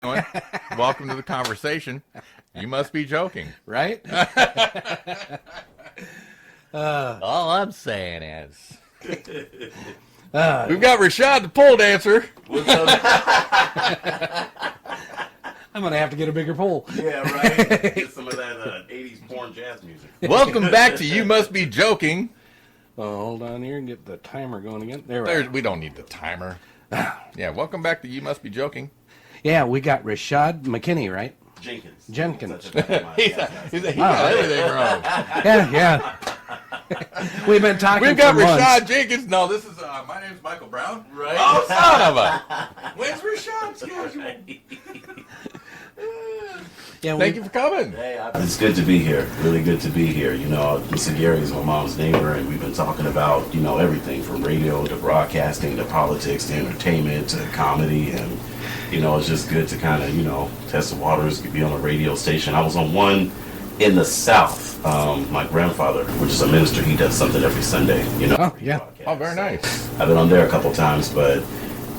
Welcome to the conversation. You must be joking. Right? All I'm saying is... we've got Rashad the pole dancer. What's up? I'm going to have to get a bigger pole. Yeah, right. Get some of that 80s porn jazz music. Welcome back to You Must Be Joking. Oh, hold on here and get the timer going again. There we There's, are. we don't need the timer. Yeah, welcome back to You Must Be Joking. Yeah, we got Rashad McKinney, right? Jenkins. He got everything wrong. Yeah. We've been talking We've got for months. Rashad Jenkins. No, this is, my name's Michael Brown. Right. Oh, son of a... When's Rashad's schedule? Yeah, Thank you for coming. Hey, it's good to be here. Really good to be here. You know, Mr. Gary is my mom's neighbor, and we've been talking about, you know, everything from radio to broadcasting to politics to entertainment to comedy. And, you know, it's just good to kind of, you know, test the waters, be on a radio station. I was on one in the South. My grandfather, which is a minister, he does something every Sunday, you know. Oh, yeah. Oh, very nice. I've been on there a couple times, but,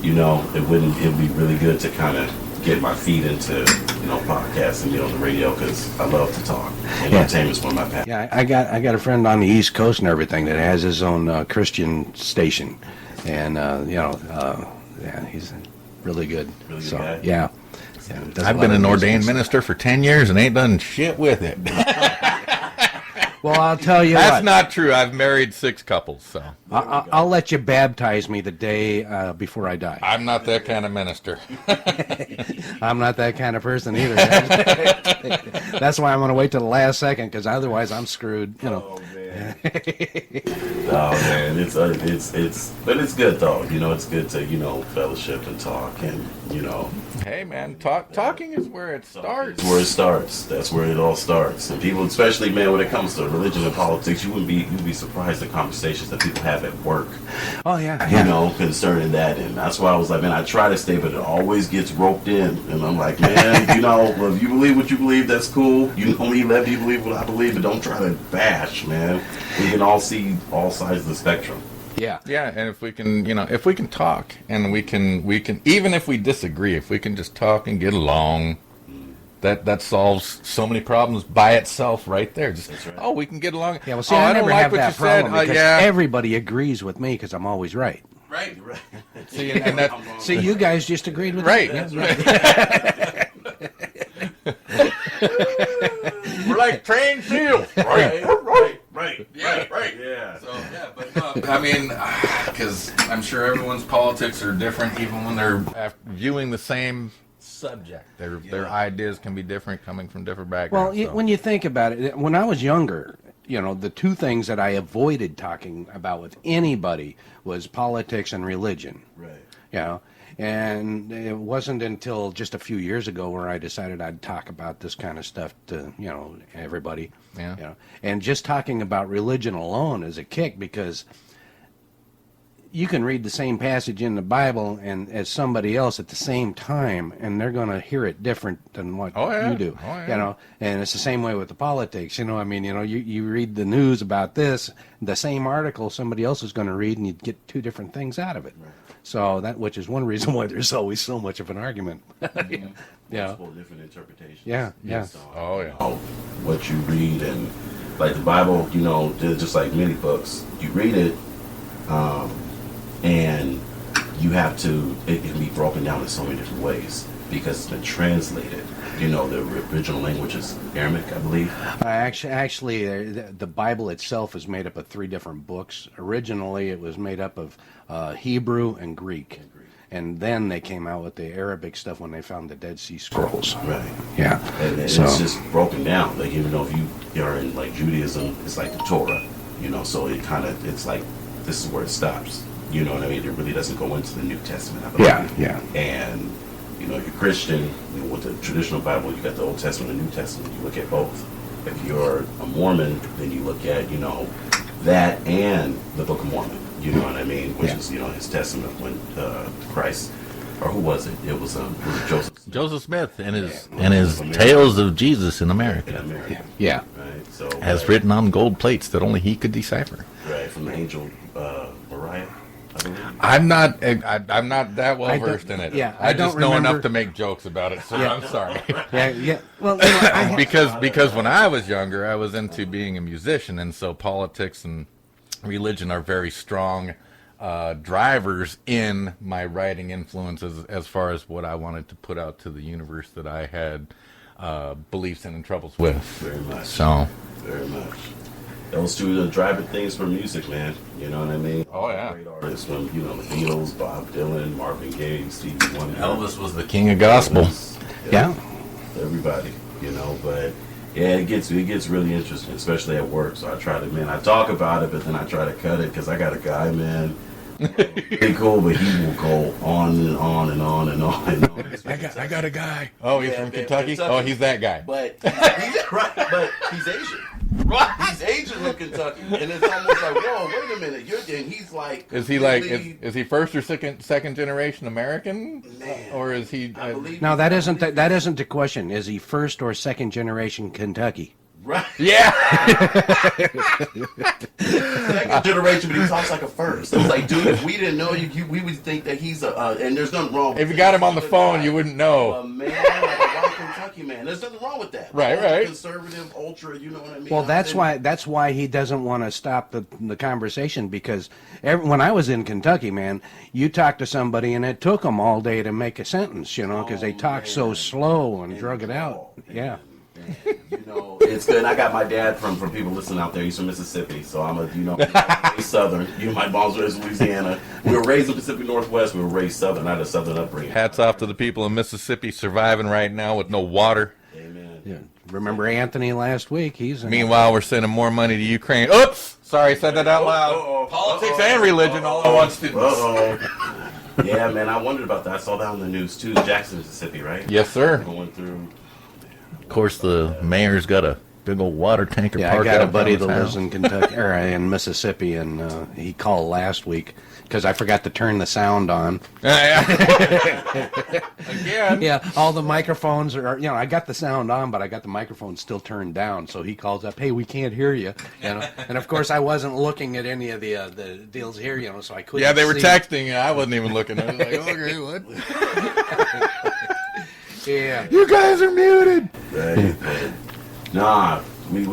you know, it'd be really good to kind of get my feet into, you know, podcasts and get on the radio because I love to talk. And entertainment's one of my passions. Yeah, I got a friend on the East Coast and everything that has his own Christian station. And, yeah, he's really good. Really good so, guy? Yeah. Does a I've lot been of an business. ordained minister for 10 years and ain't done shit with it. Well, I'll tell you That's what. not true. I've married 6 couples, so I'll let you baptize me the day before I die. I'm not that kind of minister. I'm not that kind of person either. That's why I'm going to wait till the last second, because otherwise I'm screwed. You know. Oh man. Oh man, but it's good though. You know, it's good to, you know, fellowship and talk, and, you know, Hey, man, talking is where it starts. it's where it starts. That's where it all starts. And people, especially, man, when it comes to religion and politics, you'd be surprised at conversations that people have at work. Oh yeah. You know, concerning that. And that's why I was like, man, I try to stay, but it always gets roped in. And I'm like, man, you know, well, if you believe what you believe, that's cool. You know me, let me believe what I believe, but don't try to bash, man. We can all see all sides of the spectrum. Yeah. Yeah, and if we can, you know, if we can talk and we can, even if we disagree, if we can just talk and get along, that solves so many problems by itself right there. Just, That's right. Oh, we can get along. Yeah. Well, see, oh, I don't never like have what that you said. problem because Yeah. everybody agrees with me because I'm always right. Right. Right. See, and that, See, you guys just agreed with right. me. That's right. We're like trained seals. Right. Yeah, right. Yeah. So, yeah, but no, I mean, because I'm sure everyone's politics are different, even when they're viewing the same subject. Their ideas can be different, coming from different Well, backgrounds. so. when you think about it, when I was younger, you know, the two things that I avoided talking about with anybody was politics and religion. Right. You know, and it wasn't until just a few years ago where I decided I'd talk about this kind of stuff to, you know, everybody. Yeah. You know, and just talking about religion alone is a kick because you can read the same passage in the Bible and as somebody else at the same time, and they're going to hear it different than what Oh, yeah. you do. Oh, yeah. You know, and it's the same way with the politics. You know, I mean, you know, you read the news about this, the same article somebody else is going to read, and you get two different things out of it. Right. So which is one reason why there's always so much of an argument. Yeah. Multiple different interpretations. Yeah, yeah. So, Oh, yeah. you know, what you read, and like the Bible, you know, just like many books, you read it, and you have to. It can be broken down in so many different ways because it's been translated. You know, the original language is Aramaic, I believe. Actually, the Bible itself is made up of 3 different books. Originally, it was made up of Hebrew and Greek. And then they came out with the Arabic stuff when they found the Dead Sea Scrolls. Right. Yeah. And So- it's just broken down. Like, even though if you are in like Judaism, it's like the Torah. You know, so it's like this is where it stops. You know what I mean? It really doesn't go into the New Testament, I believe. Yeah. And, you know, if you're Christian, you know, with the traditional Bible, you got the Old Testament and New Testament. You look at both. If you're a Mormon, then you look at, you know, that and the Book of Mormon. You know what I mean? Which is, you know, his testament when Christ, or who was it? It was Joseph. Joseph Smith and his Tales of Jesus in In America, America. Yeah. Right. So as written on gold plates that only he could decipher. right from the angel Mariah, I believe. I'm not that well versed in it. Yeah, I I don't just know remember- enough to make jokes about it. So Yeah. I'm sorry. Yeah. Well, because when I was younger, I was into being a musician, and so politics and religion are very strong drivers in my writing influences as far as what I wanted to put out to the universe that I had beliefs in and troubles with. Very much. So, Very much. Those two are the driving things for music, man. You know what I mean? Oh, yeah. Great artists from, the Beatles, Bob Dylan, Marvin Gaye, Stevie Wonder. Elvis was the king of gospel. yeah. Everybody, but yeah, it gets really interesting, especially at work. So I try to, I talk about it, but then I try to cut it because I got a guy, man. Pretty cool, but he will go on and on and on and on and on. I got a guy. Oh, he's from Kentucky? Kentucky. Oh, he's that guy. But he's right, but he's Asian. He's Asian from Kentucky, and it's almost like, whoa, wait a minute, and he's like, Is he like completely- is he first or second generation American, Man, or is he? I believe No, he's- that isn't the question. Is he first or second generation Kentucky? right. Yeah. Second generation, but he talks like a first. It's like, dude, if we didn't know you, we would think that he's and there's nothing wrong. If you got him on the phone, you wouldn't know. A man, like a white Kentucky man. There's nothing wrong with that. Right, right. Conservative, ultra. You know what I mean? Well, that's why he doesn't want to stop the conversation, because when I was in Kentucky, man, you talk to somebody and it took them all day to make a sentence, because they talk so slow and drug it out. Yeah. It's good. I got my dad from people listening out there. He's from Mississippi, so I'm raised Southern. My mom's raised in Louisiana. We were raised in the Pacific Northwest. We were raised Southern. I had a Southern upbringing. Hats off to the people in Mississippi surviving right now with no water. Amen. Yeah. Remember Anthony last week? Meanwhile, we're sending more money to Ukraine. Oops! Sorry, said that out loud. Uh-oh. Politics and religion all at once, students. Uh-oh. Yeah, man, I wondered about that. I saw that on the news, too. Jackson, Mississippi, right? Yes, sir. Going through. Of course, the mayor's got a big old water tanker Yeah, I parked got a out buddy front that of lives his in Kentucky or in Mississippi, and he called last week because I forgot to turn the sound on. house. Again. Yeah, all the microphones are, I got the sound on, but I got the microphone still turned down. So he calls up, "Hey, we can't hear you." And of course, I wasn't looking at any of the deals here, so I couldn't. Yeah, they were see. texting, and I wasn't even looking. I was like, okay, what? Yeah. You guys are muted. Right. Nah, we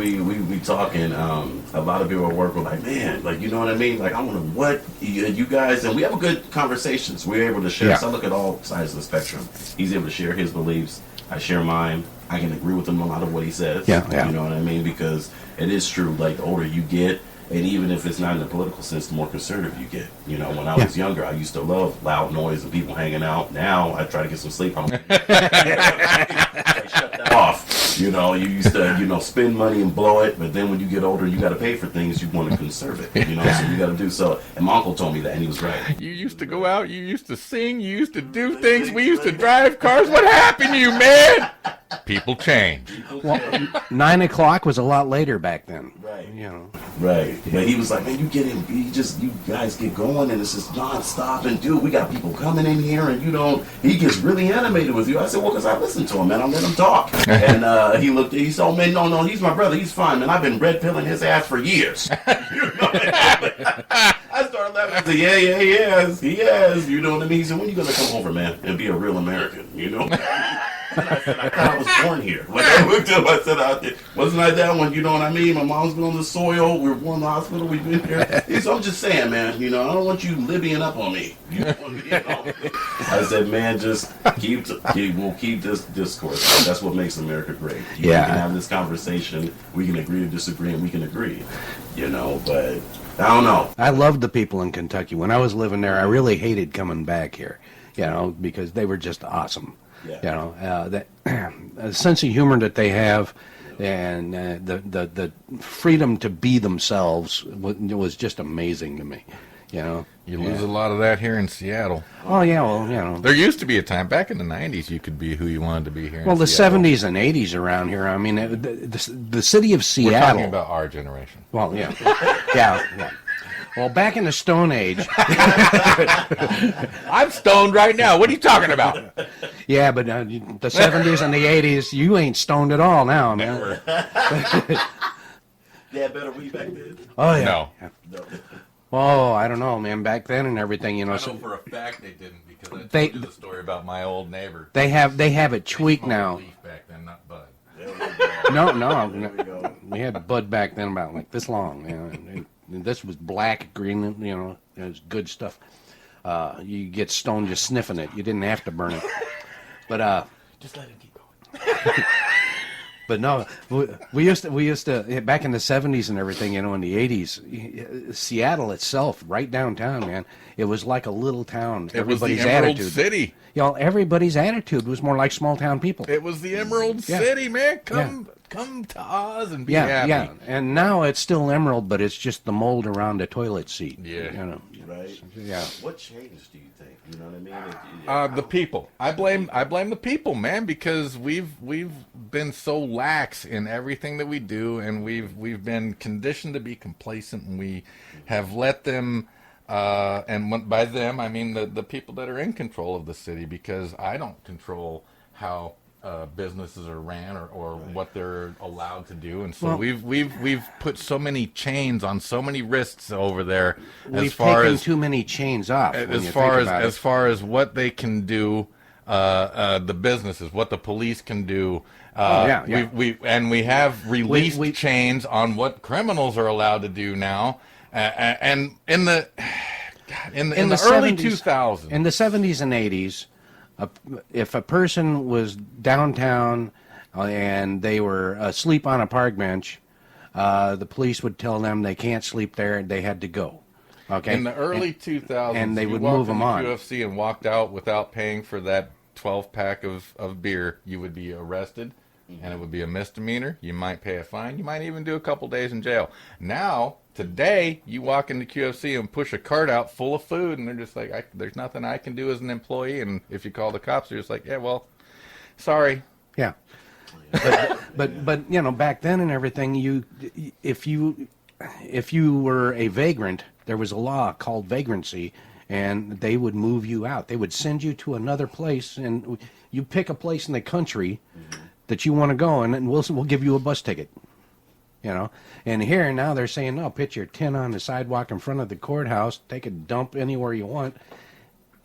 talking. A lot of people at work were like, man, like, you know what I mean? Like, I wonder what you guys, and we have a good conversations. We're able to share. Yeah. So I look at all sides of the spectrum. He's able to share his beliefs. I share mine. I can agree with him on a lot of what he says. Yeah. You know what I mean? Because it is true. Like, the older you get, and even if it's not in the political sense, the more conservative you get. When I was younger, I used to love loud noise and people hanging out. Now I try to get some sleep. I'm shut that off. You used to, spend money and blow it, but then when you get older, you got to pay for things. You want to conserve it. So you got to do so. And my uncle told me that, and he was right. You used to go out, you used to sing, you used to do things, we used to drive cars. What happened to you, man? People change. Well, 9 o'clock was a lot later back then. Right. Right. But he was like, man, you guys get going, and it's just nonstop. And dude, we got people coming in here, and he gets really animated with you. I said, well, because I listen to him, man. I let him talk. And he said, oh, man, no, he's my brother. He's fine, man. I've been red pilling his ass for years. I started laughing. I said, yeah, he has. You know what I mean? He said, when you going to come over, man, and be a real American, And I said, I thought I was born here. When I looked up, I said, wasn't I that one? You know what I mean? My mom's been on the soil. We were born in the hospital. We've been here. So I'm just saying, man, I don't want you Libyan up on me. I said, man, just we'll keep this discourse. Man. That's what makes America great. We can have this conversation. We can agree to disagree, and we can agree. But I don't know. I loved the people in Kentucky. When I was living there, I really hated coming back here, because they were just awesome. Yeah. That sense of humor that they have, and the freedom to be themselves was just amazing to me. You lose a lot of that here in Seattle. Oh yeah, well, There used to be a time back in the 90s you could be who you wanted to be here. Well, in the Seattle. 70s and 80s around here. I mean, the city of We're Seattle. talking about our generation. Well, yeah, yeah. Well, back in the Stone Age. I'm stoned right now. What are you talking about? Yeah, but the 70s and the 80s, you ain't stoned at all now, man. Yeah, better we back then. Oh yeah. No. No. Oh, I don't know, man. Back then and everything, you know. I know So for a fact they didn't because I They- told you the story about my old neighbor. they have it They tweaked smoked now. leaf back then, not bud. There we go. No, There we go. we had bud back then about like this long. You know, and this was black, green. You know, it was good stuff. You get stoned just sniffing it. You didn't have to burn it. But Just let it keep going. But no, we used to back in the 70s and everything, you know, in the 80s, Seattle itself, right downtown, man, it was like a little town. It was the Everybody's Emerald attitude, City. you know, everybody's attitude was more like small town people. It was the Emerald Yeah. City, man. Come to Oz and be Yeah, happy. yeah. And now it's still Emerald, but it's just the mold around the toilet seat. Yeah. You know. Right? Yeah. What changed, do you think? You know what I mean? The people. I blame the people, man, because we've been so lax in everything that we do, and we've been conditioned to be complacent, and we have let them. By them, I mean the people that are in control of the city, because I don't control how businesses are ran or what they're allowed to do, and so Well- we've put so many chains on so many wrists over there as We've far taken as too many chains off. when as you far think as about as far as what they can do, the businesses, what the police can do. Yeah, yeah. We have released we- chains on what criminals are allowed to do now, and in the early 2000s. In the 70s and 80s, if a person was downtown and they were asleep on a park bench, the police would tell them they can't sleep there and they had to go. Okay. In the early 2000s, and they you would walked move 'em into on. UFC and walked out without paying for that 12-pack of beer, you would be arrested, and it would be a misdemeanor. You might pay a fine. You might even do a couple days in jail. Now, today, you walk into QFC and push a cart out full of food, and they're just like, there's nothing I can do as an employee. And if you call the cops, they're just like, yeah, well, sorry. Yeah. But you know, back then and everything, if you were a vagrant, there was a law called vagrancy, and they would move you out. They would send you to another place, and you pick a place in the country that you want to go, and we'll give you a bus ticket. You know, and here now they're saying, no, pitch your tin on the sidewalk in front of the courthouse, take a dump anywhere you want.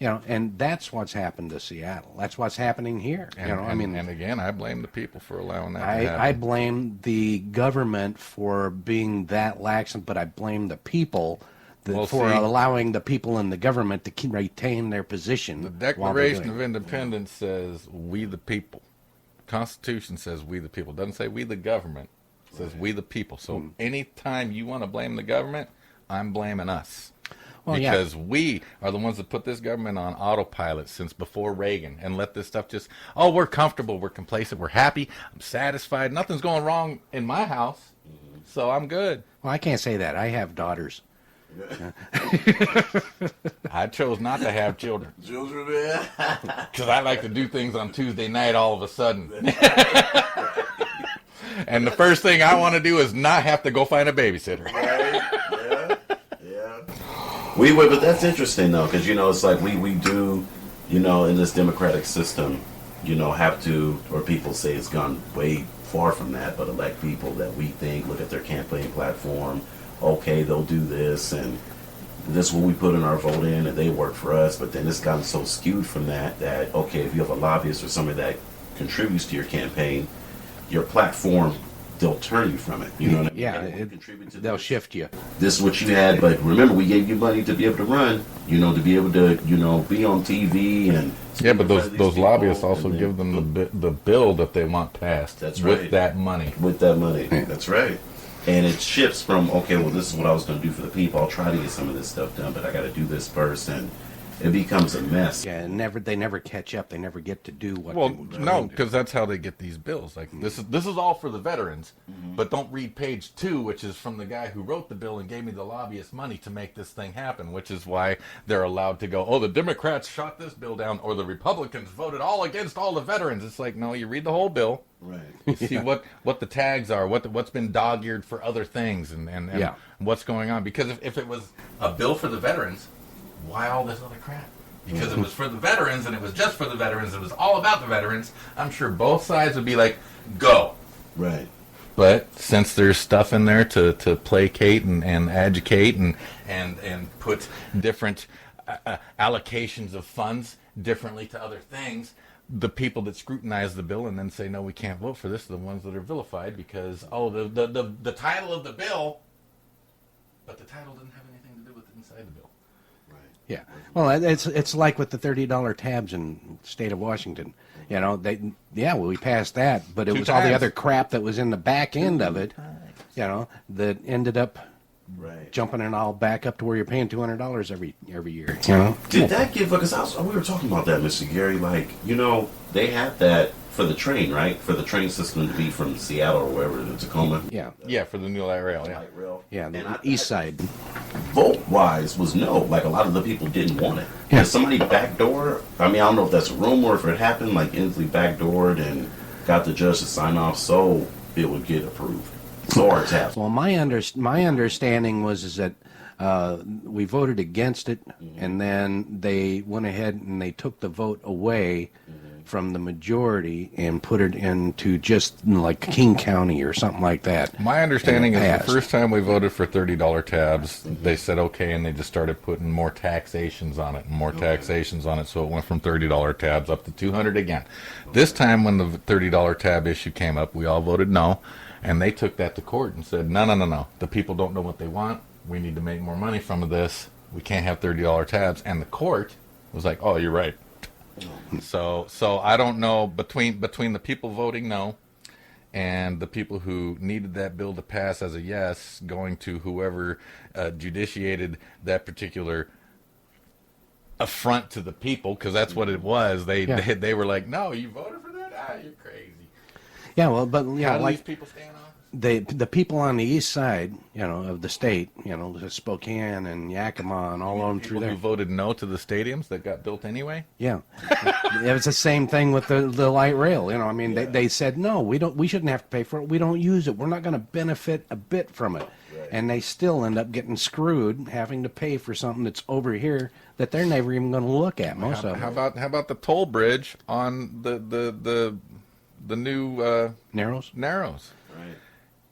You know, and that's what's happened to Seattle. That's what's happening here. And, you know, I mean, and again, I blame the people for allowing that to I happen. blame the government for being that lax, but I blame the people Well, for see- allowing the people in the government to retain their position. The while they're Declaration doing of it. Independence says, we the people. Constitution says, we the people. It doesn't say we the government. It says, we the people. So anytime you want to blame the government, I'm blaming us. Well, yeah. Because we are the ones that put this government on autopilot since before Reagan and let this stuff just, oh, we're comfortable, we're complacent, we're happy, I'm satisfied, nothing's going wrong in my house, so I'm good. Well, I can't say that. I have daughters. I chose not to have children Children, man. because I like to do things on Tuesday night all of a sudden. And the first thing I want to do is not have to go find a babysitter. Right? Yeah. We would, but that's interesting though, because you know it's like we do, you know, in this democratic system, you know, have to, or people say it's gone way far from that, but elect people that we think look at their campaign platform, okay, they'll do this, and this is what we put in our vote in, and they work for us. But then it's gotten so skewed from that okay, if you have a lobbyist or somebody that contributes to your campaign, your platform, they'll turn you from it. You know what I mean? Yeah, They won't contribute to they'll this. shift you. This is what you had, but remember, we gave you money to be able to run, you know, to be able to, you know, be on TV and Yeah, but speak in front of these those people, lobbyists also and then- give them the bill that they want passed. That's with right. that money. with that money. That's right. And it shifts from, okay, well, this is what I was going to do for the people. I'll try to get some of this stuff done, but I got to do this first, and it becomes a mess. Yeah, they never catch up. They never get to do what Well, they were no, trying to do. because that's how they get these bills. Like this is all for the veterans, but don't read page 2, which is from the guy who wrote the bill and gave me the lobbyist money to make this thing happen. Which is why they're allowed to go, oh, the Democrats shot this bill down, or the Republicans voted all against all the veterans. It's like, no, you read the whole bill. Right. You see what the tags are, what's been dog-eared for other things, and Yeah. what's going on. Because if it was a bill for the veterans, why all this other crap? Because it was for the veterans, and it was just for the veterans, it was all about the veterans, I'm sure both sides would be like, go. Right. But since there's stuff in there to placate and educate and put different allocations of funds differently to other things, the people that scrutinize the bill and then say, no, we can't vote for this, are the ones that are vilified because, the title of the bill, but the title doesn't have anything to do with inside the bill. Right. Yeah. Well, it's like with the $30 tabs in the state of Washington. You know, we passed that, but it Two was all the times. other crap that was in the back end of it, you know, that ended up Right. jumping it all back up to where you're paying $200 every year. You know. Did that give? Because we were talking about that, Mr. Gary. Like, they had that for the train, right? For the train system to be from Seattle or wherever to Tacoma. Yeah. Yeah, for the new light rail, yeah. Light rail. Yeah. The And east side. Vote-wise was no. Like, a lot of the people didn't want it. Yeah. Did somebody backdoor? I mean, I don't know if that's a rumor or if it happened. Like, Inslee backdoored and got the judge to sign off so it would get approved. So our tabs. Well, my understanding was that we voted against it, and then they went ahead and they took the vote away from the majority and put it into just like King County or something like that. My understanding is the passed. first time we voted for $30 tabs, they said okay, and they just started putting more taxations on it and more taxations on it, so it went from $30 tabs up to $200 again. This time when the $30 tab issue came up, we all voted no, and they took that to court and said, no. The people don't know what they want. We need to make more money from this. We can't have $30 tabs. And the court was like, oh, you're right. So I don't know, between the people voting no and the people who needed that bill to pass as a yes, going to whoever judiciated that particular affront to the people, because that's what it was. They were like, no, you voted for that? Ah, you're crazy. Yeah, well, but you How know, do like these people stay in office? the people on the east side, you know, of the state, you know, Spokane and Yakima and all of them through People who there. voted no to the stadiums that got built anyway? Yeah, it was the same thing with the light rail. You know, I mean, they said no, we shouldn't have to pay for it. We don't use it. We're not going to benefit a bit from it, and they still end up getting screwed, having to pay for something that's over here that they're never even going to look at. Most of How them. about the toll bridge on the new Narrows. Narrows? Right.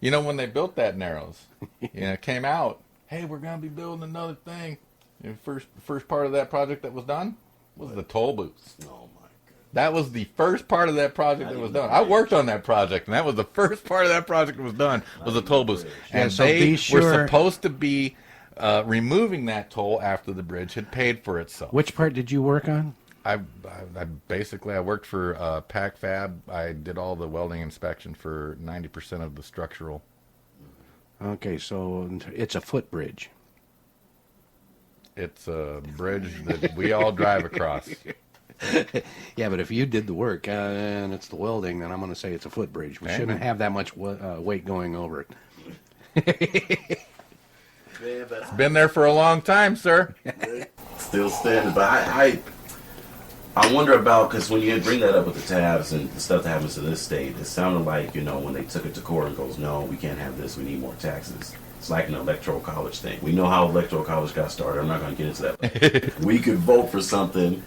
You know, when they built that Narrows, it came out, hey, we're going to be building another thing. And first part of that project that was done was the toll booths. Oh my God. That was the first part of that project that was done. I worked on that project, and that was the first part of that project that was done, was the toll booths. Yeah, And so they be were sure- supposed to be removing that toll after the bridge had paid for itself. Which part did you work on? I basically worked for Pac Fab. I did all the welding inspection for 90% of the structural. Okay, so it's a footbridge. It's a bridge that we all drive across. Yeah, but if you did the work and it's the welding, then I'm going to say it's a footbridge. We shouldn't have that much weight going over it. Yeah, but It's been there for a long time, sir. still standing. But I wonder about, because when you bring that up with the tabs and the stuff that happens to this state, it sounded like, when they took it to court and goes, no, we can't have this, we need more taxes. It's like an electoral college thing. We know how electoral college got started. I'm not going to get into that. We could vote for something,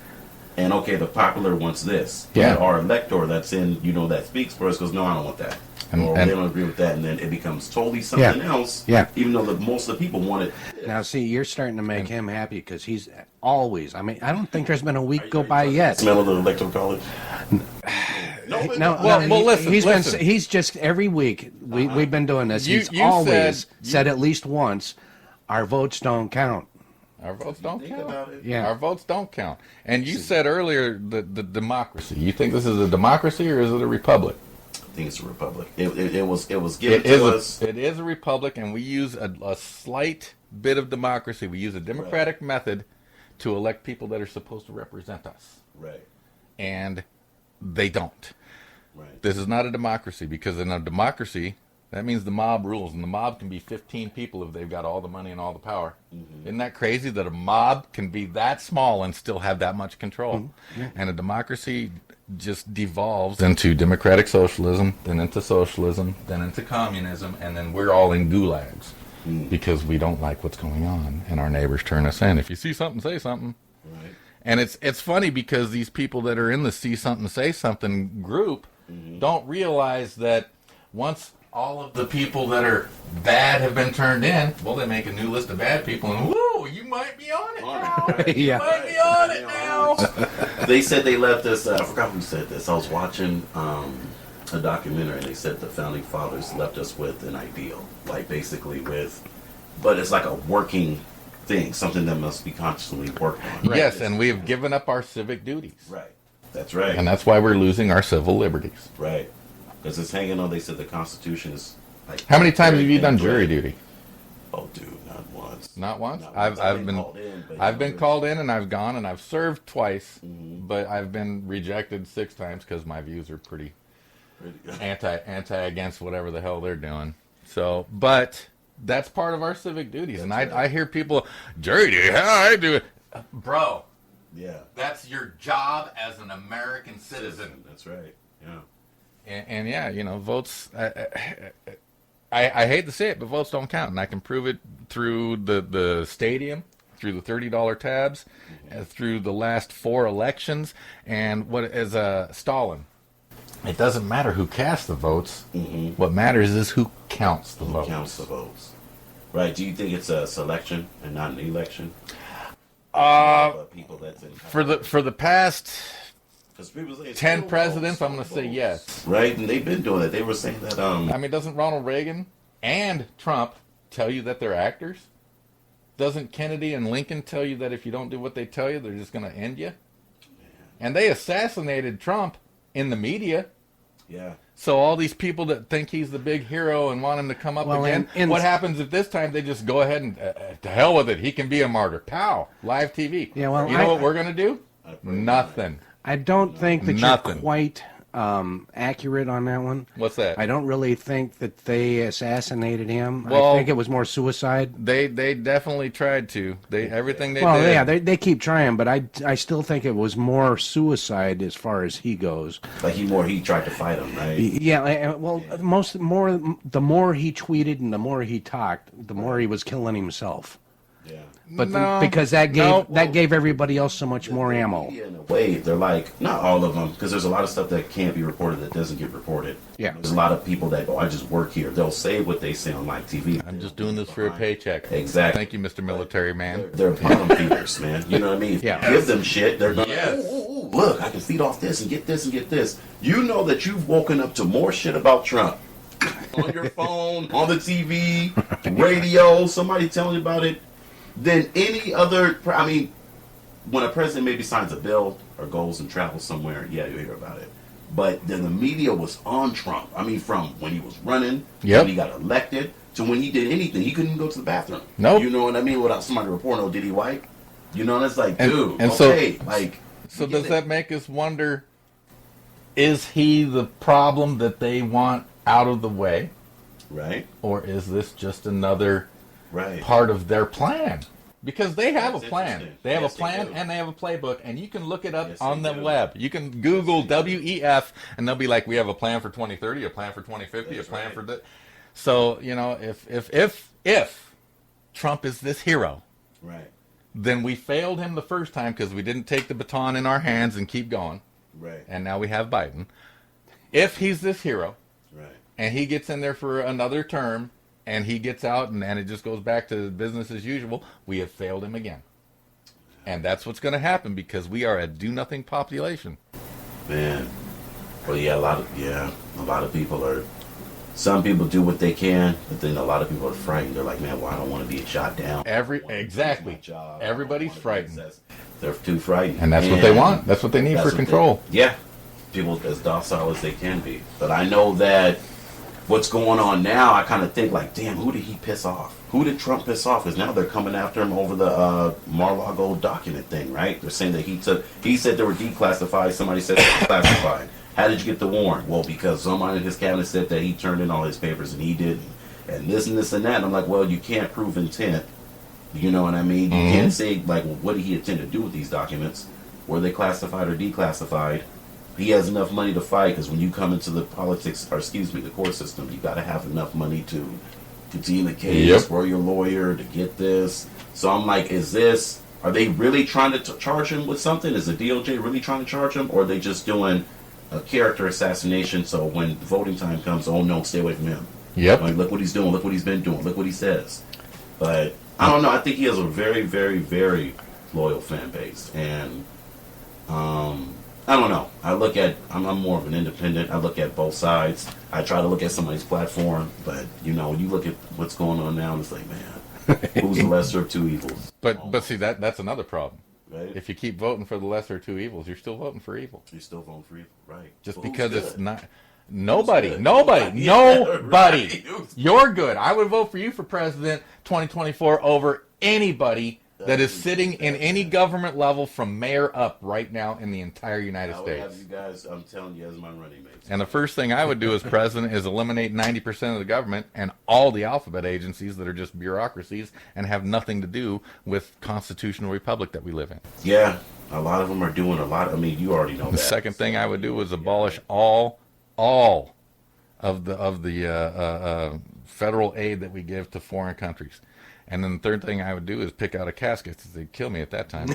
and okay, the popular wants this. Yeah. And our elector that's in, that speaks for us goes, no, I don't want that. Or they don't agree with that, and then it becomes totally something else. Yeah. Even though most of the people want it. Now, see, you're starting to make him happy because he's always, I mean, I don't think there's been a week go Are you by talking yet. Smell of the electoral college. No, Well, listen, listen. He's just, every week, we've been doing this. You- He's you always said- said at least once, our votes don't count. Our votes don't Think count. about it. Yeah. Our votes don't count. And you said earlier the democracy. You think this is a democracy or is it a republic? I think it's a republic. It was given to us. It is a republic, and we use a slight bit of democracy. We use a democratic method to elect people that are supposed to represent us. Right. And they don't. Right. This is not a democracy, because in a democracy, that means the mob rules, and the mob can be 15 people if they've got all the money and all the power. Isn't that crazy that a mob can be that small and still have that much control? And a democracy just devolves into democratic socialism, then into socialism, then into communism, and then we're all in gulags because we don't like what's going on, and our neighbors turn us in. If you see something, say something. Right. And it's funny because these people that are in the see something, say something group don't realize that once all of the people that are bad have been turned in. Well, they make a new list of bad people, and woo, you might be on it now. You Yeah. might be on it now. They said they left us. I forgot who said this. I was watching a documentary, and they said the founding fathers left us with an ideal, like basically but it's like a working thing, something that must be constantly worked on. Right? Yes, and we have given up our civic duties. Right. That's right. And that's why we're losing our civil liberties. Right. Because it's hanging on. They said the Constitution is like. How many times have you done very jury thin duty? Oh, dude, not once. Not once. Not once. I've been called in, but I've you been know, called in and I've gone and I've served twice, Mhm. but I've been rejected 6 times because my views are pretty anti against whatever the hell they're doing. So, but that's part of our civic duties, and That's right. I hear people, jury duty, how I do it, bro. Yeah. That's your job as an American citizen. That's right. Yeah. And yeah, you know, votes. I hate to say it, but votes don't count, and I can prove it through the stadium, through the $30 tabs, through the last 4 elections, and what is Stalin. It doesn't matter who casts the votes. Mm-hmm. What matters is who counts the votes. Counts the votes. Right. Do you think it's a selection and not an election? People that's in For the past 'cause people say it's 10 still presidents, votes, I'm going to say votes. yes. Right, and they've been doing it. They were saying that I mean, doesn't Ronald Reagan and Trump tell you that they're actors? Doesn't Kennedy and Lincoln tell you that if you don't do what they tell you, they're just going to end you? And they assassinated Trump in the media. yeah. So all these people that think he's the big hero and want him to come up Well, again, and what happens if this time they just go ahead and to hell with it? He can be a martyr. Pow! Live TV. Yeah, well, you know what we're going to do? Nothing. I don't think that Nothing. you're quite accurate on that one. What's that? I don't really think that they assassinated him. Well- I think it was more suicide. They definitely tried to. Everything they Well, did. yeah, they keep trying, but I still think it was more suicide as far as he goes. Like he tried to fight him, right? Yeah, well, the more he tweeted and the more he talked, the more he was killing himself. Yeah. But No, because that gave no. gave everybody else so much more ammo. Yeah, in a way, they're like, not all of them, because there's a lot of stuff that can't be reported that doesn't get reported. Yeah. There's a lot of people that go, I just work here. They'll say what they say on live TV. I'm just doing this for a paycheck. Exactly. Thank you, Mr. Military Man. They're bottom feeders, man. You know what I mean? If you Yeah. give them shit, they're going, Yes. ooh, look, I can feed off this and get this and get this. You know that you've woken up to more shit about Trump on your phone, on the TV, radio, somebody telling you about it, than any other. I mean, when a president maybe signs a bill or goes and travels somewhere, yeah, you hear about it. But then the media was on Trump. I mean, from when he was running, Yep. when he got elected, to when he did anything. He couldn't even go to the bathroom. Nope. You know what I mean? Without somebody reporting, oh, did he wipe? You know, and it's like, And- dude, and so- okay, like. So you get does it. that make us wonder, is he the problem that they want out of the way? Right, Or is this just another right. part of their plan? Because they have That's a plan. interesting. They have Yes, a they plan do. and they have a playbook, and you can look it up Yes, on they the do. web. You can Google Yes, they do. WEF, and they'll be like, "We have a plan for 2030, a plan for 2050, That's a plan right. for that." So you know, if Trump is this hero, Right, then we failed him the first time because we didn't take the baton in our hands and keep going, right, and now we have Biden. If he's this hero, right. and he gets in there for another term, and he gets out, and it just goes back to business as usual, we have failed him again. And that's what's going to happen because we are a do-nothing population. Man, well, yeah, a lot of people are. Some people do what they can, but then a lot of people are frightened. They're like, man, well, I don't want to be shot down. Exactly. My job. Everybody's I don't wanna be frightened. assessed. They're too frightened, And that's what they want. That's what they need that's for what control. yeah, people as docile as they can be. But I know that what's going on now, I kind of think like, damn, who did he piss off? Who did Trump piss off? Because now they're coming after him over the Mar-a-Lago document thing, right? They're saying that he said they were declassified. Somebody said they were classified. How did you get the warrant? Well, because somebody in his cabinet said that he turned in all his papers and he didn't. And this and this and that. And I'm like, well, you can't prove intent. You know what I mean? You can't say, like, well, what did he intend to do with these documents? Were they classified or declassified? He has enough money to fight because when you come into the the court system, you got to have enough money to continue the case, Yep. for your lawyer, to get this. So I'm like, are they really trying to charge him with something? Is the DOJ really trying to charge him? Or are they just doing a character assassination so when voting time comes, oh no, stay away from him? Yep. Like, look what he's doing. Look what he's been doing. Look what he says. But I don't know. I think he has a very, very, very loyal fan base, and I don't know. I'm more of an independent. I look at both sides. I try to look at somebody's platform, but when you look at what's going on now, it's like, man, who's the lesser of two evils? But see, that's another problem. Right? If you keep voting for the lesser of two evils, you're still voting for evil. You're still voting for evil, right? Just But who's because it's good? not. Nobody. good? Nobody. Yeah, Nobody. right. Who's You're good. I would vote for you for president 2024 over anybody that is sitting in any government level from mayor up right now in the entire United I would States. have you guys, I'm telling you, as my running mates. And the first thing I would do as president is eliminate 90% of the government and all the alphabet agencies that are just bureaucracies and have nothing to do with constitutional republic that we live in. Yeah, a lot of them are doing a lot. I mean, you already know The that. second thing I would do is abolish all of the federal aid that we give to foreign countries. And then the third thing I would do is pick out a casket. They'd kill me at that time.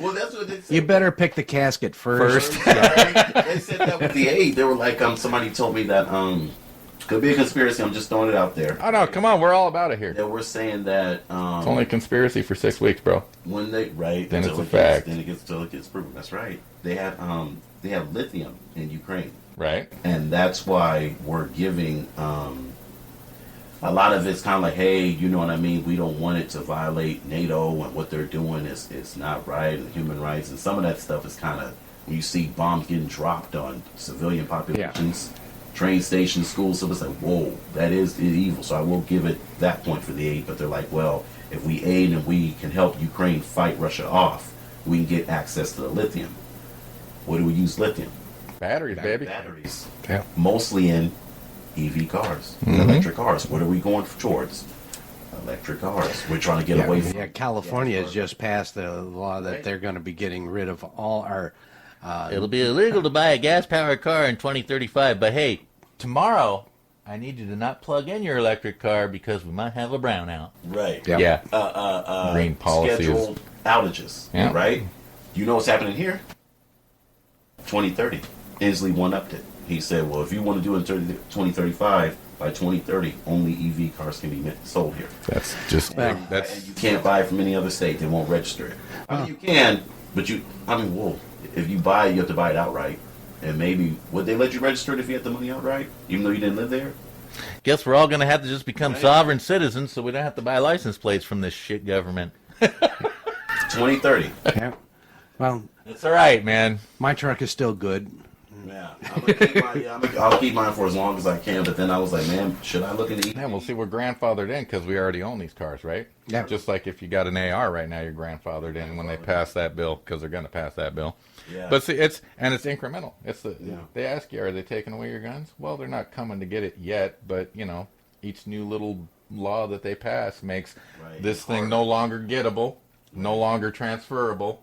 Well, that's what they said. You better pick the casket first. They said that with the aid. They were like, somebody told me that could be a conspiracy. I'm just throwing it out there. Oh no, come on, we're all about it here. They were saying that It's only a conspiracy for 6 weeks, bro. when they Then until it's a fact. Then it gets until it gets proven. That's right. They have lithium in Ukraine, Right? and that's why we're giving. A lot of it's kind of like, hey, you know what I mean? We don't want it to violate NATO, and what they're doing is not right, and human rights, and some of that stuff is kind of when you see bombs getting dropped on civilian populations, train stations, schools. So it's like, whoa, that is evil. So I will give it that point for the aid. But they're like, well, if we aid and we can help Ukraine fight Russia off, we can get access to the lithium. What do we use lithium? Batteries, baby. Batteries. Yeah. Mostly in EV cars, Mm-hmm. electric cars. What are we going towards? Electric cars. We're trying to get away from. Yeah, California has just passed a law that they're going to be getting rid of all our. It'll be illegal to buy a gas-powered car in 2035, but hey, tomorrow I need you to not plug in your electric car because we might have a brownout. Right. Yeah. Yeah. Green policy is- scheduled outages. Yeah. Right. You know what's happening here? 2030. Inslee one-upped it. He said, well, if you want to do it in 2035, by 2030, only EV cars can be sold here. That's just Well, that's And you can't buy it from any other state. They won't register it. I mean, you can, but whoa. If you buy it, you have to buy it outright. And maybe, would they let you register it if you had the money outright, even though you didn't live there? guess we're all going to have to just become Right. sovereign citizens so we don't have to buy license plates from this shit government. 2030. Yeah. Well, It's all right, man. my truck is still good. Yeah, I'll keep mine for as long as I can. But then I was like, man, should I look into EV? Yeah, we'll see. We're grandfathered in because we already own these cars, right? Yeah. Just like if you got an AR right now, you're grandfathered in when they pass that bill because they're going to pass that bill. Yeah. But see, it's incremental. Yeah. They ask you, are they taking away your guns? Well, they're not coming to get it yet, but each new little law that they pass makes Right. this thing no longer gettable, no longer transferable,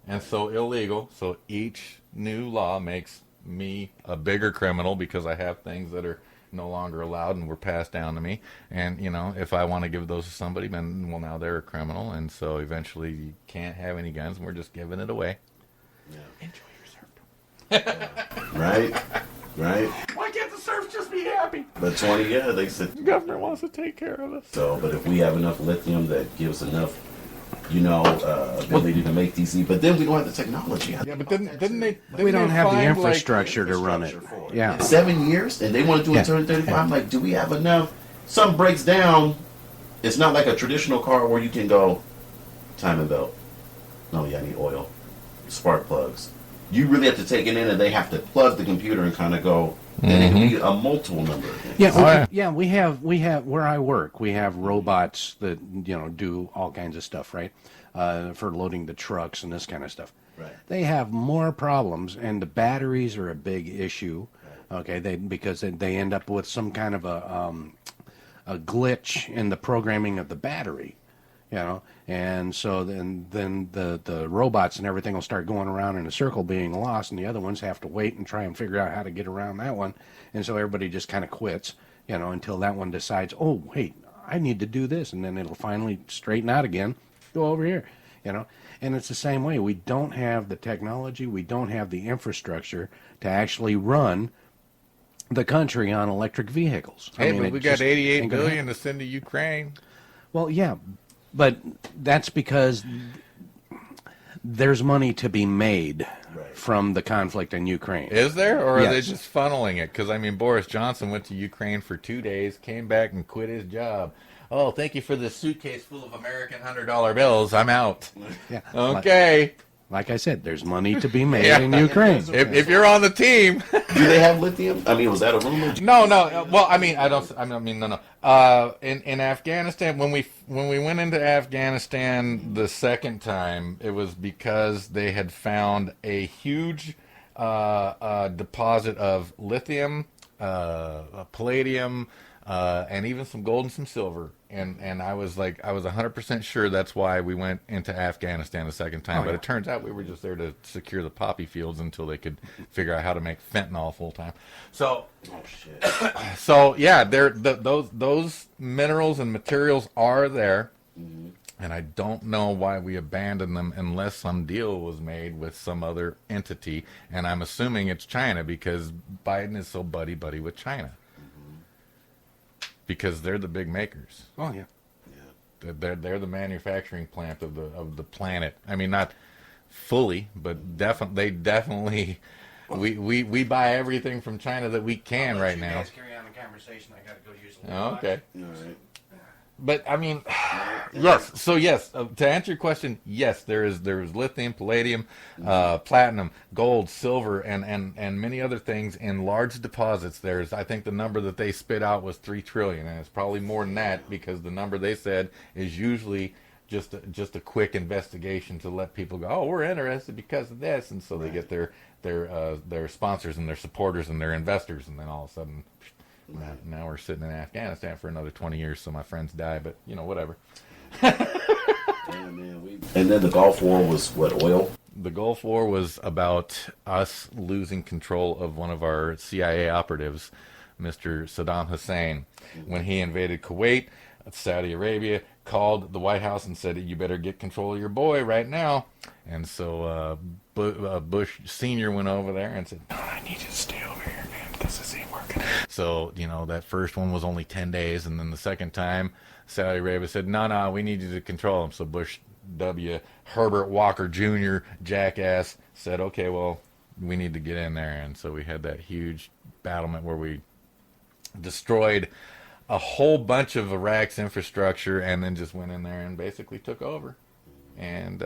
and so illegal. So each new law makes me a bigger criminal because I have things that are no longer allowed and were passed down to me. And if I want to give those to somebody, then well, now they're a criminal, and so eventually you can't have any guns, and we're just giving it away. Yeah. Enjoy your surf. Right. Why can't the surf just be happy? But they said. The government wants to take care of us. So, but if we have enough lithium that gives enough, ability to make these, but then we don't have the technology. Yeah, but didn't they? We don't have the find, infrastructure to run it. For Yeah. In 7 years, and they want to do it in 2035. I'm like, do we have enough? Something breaks down. It's not like a traditional car where you can go timing belt. No, I need oil, spark plugs. You really have to take it in, and they have to plug the computer and kind of go. And it can be a multiple number of things. Yeah, Oh, yeah. yeah. We have where I work. We have robots that do all kinds of stuff, right? For loading the trucks and this kind of stuff. Right. They have more problems, and the batteries are a big issue. Okay, because they end up with some kind of a glitch in the programming of the battery. And so then the robots and everything will start going around in a circle being lost, and the other ones have to wait and try and figure out how to get around that one, and so everybody just kind of quits, until that one decides, oh, hey, I need to do this, and then it'll finally straighten out again, go over here, and it's the same way. We don't have the technology, we don't have the infrastructure to actually run the country on electric vehicles. Hey, but it we got just 88 ain't gonna billion to send to Ukraine. Well, yeah, but that's because there's money to be made from the conflict in Ukraine. Is there, or are they Yes. just funneling it? Because I mean, Boris Johnson went to Ukraine for 2 days, came back and quit his job. Oh, thank you for this suitcase full of American $100 bills. I'm out. Yeah. Okay. Like I said, there's money to be made Yeah. in Ukraine. If you're on the team. Do they have lithium? I mean, was that a rumor? No. Well, I mean, no. In Afghanistan, when we went into Afghanistan the second time, it was because they had found a huge deposit of lithium, palladium, and even some gold and some silver. And I was 100% sure that's why we went into Afghanistan the second time. But it turns out we were just there to secure the poppy fields until they could figure out how to make fentanyl full time. So, Oh shit! so yeah, those minerals and materials are there. And I don't know why we abandoned them unless some deal was made with some other entity. And I'm assuming it's China because Biden is so buddy-buddy with China. Because they're the big makers. Oh, yeah. They're the manufacturing plant of the planet. I mean, not fully, but definitely we buy everything from China that we can right now. Carry on the conversation. I got to go use Oh, okay. All right. But I mean, yes. So yes, to answer your question, yes, there is lithium, palladium, platinum, gold, silver, and many other things in large deposits. I think the number that they spit out was 3 trillion, and it's probably more than that because the number they said is usually just a quick investigation to let people go, oh, we're interested because of this, and so they get their sponsors and their supporters and their investors, and then all of a sudden. Now we're sitting in Afghanistan for another 20 years, so my friends die, but, whatever. Damn, man. And then the Gulf War was what, oil? The Gulf War was about us losing control of one of our CIA operatives, Mr. Saddam Hussein. When he invaded Kuwait, Saudi Arabia called the White House and said, you better get control of your boy right now. And so Bush Sr. went over there and said, no, I need you to stay over here, man, because this ain't working. So, that first one was only 10 days. And then the second time, Saudi Arabia said, no, we need you to control him. So Bush W. Herbert Walker Jr., jackass, said, okay, well, we need to get in there. And so we had that huge battlement where we destroyed a whole bunch of Iraq's infrastructure and then just went in there and basically took over. And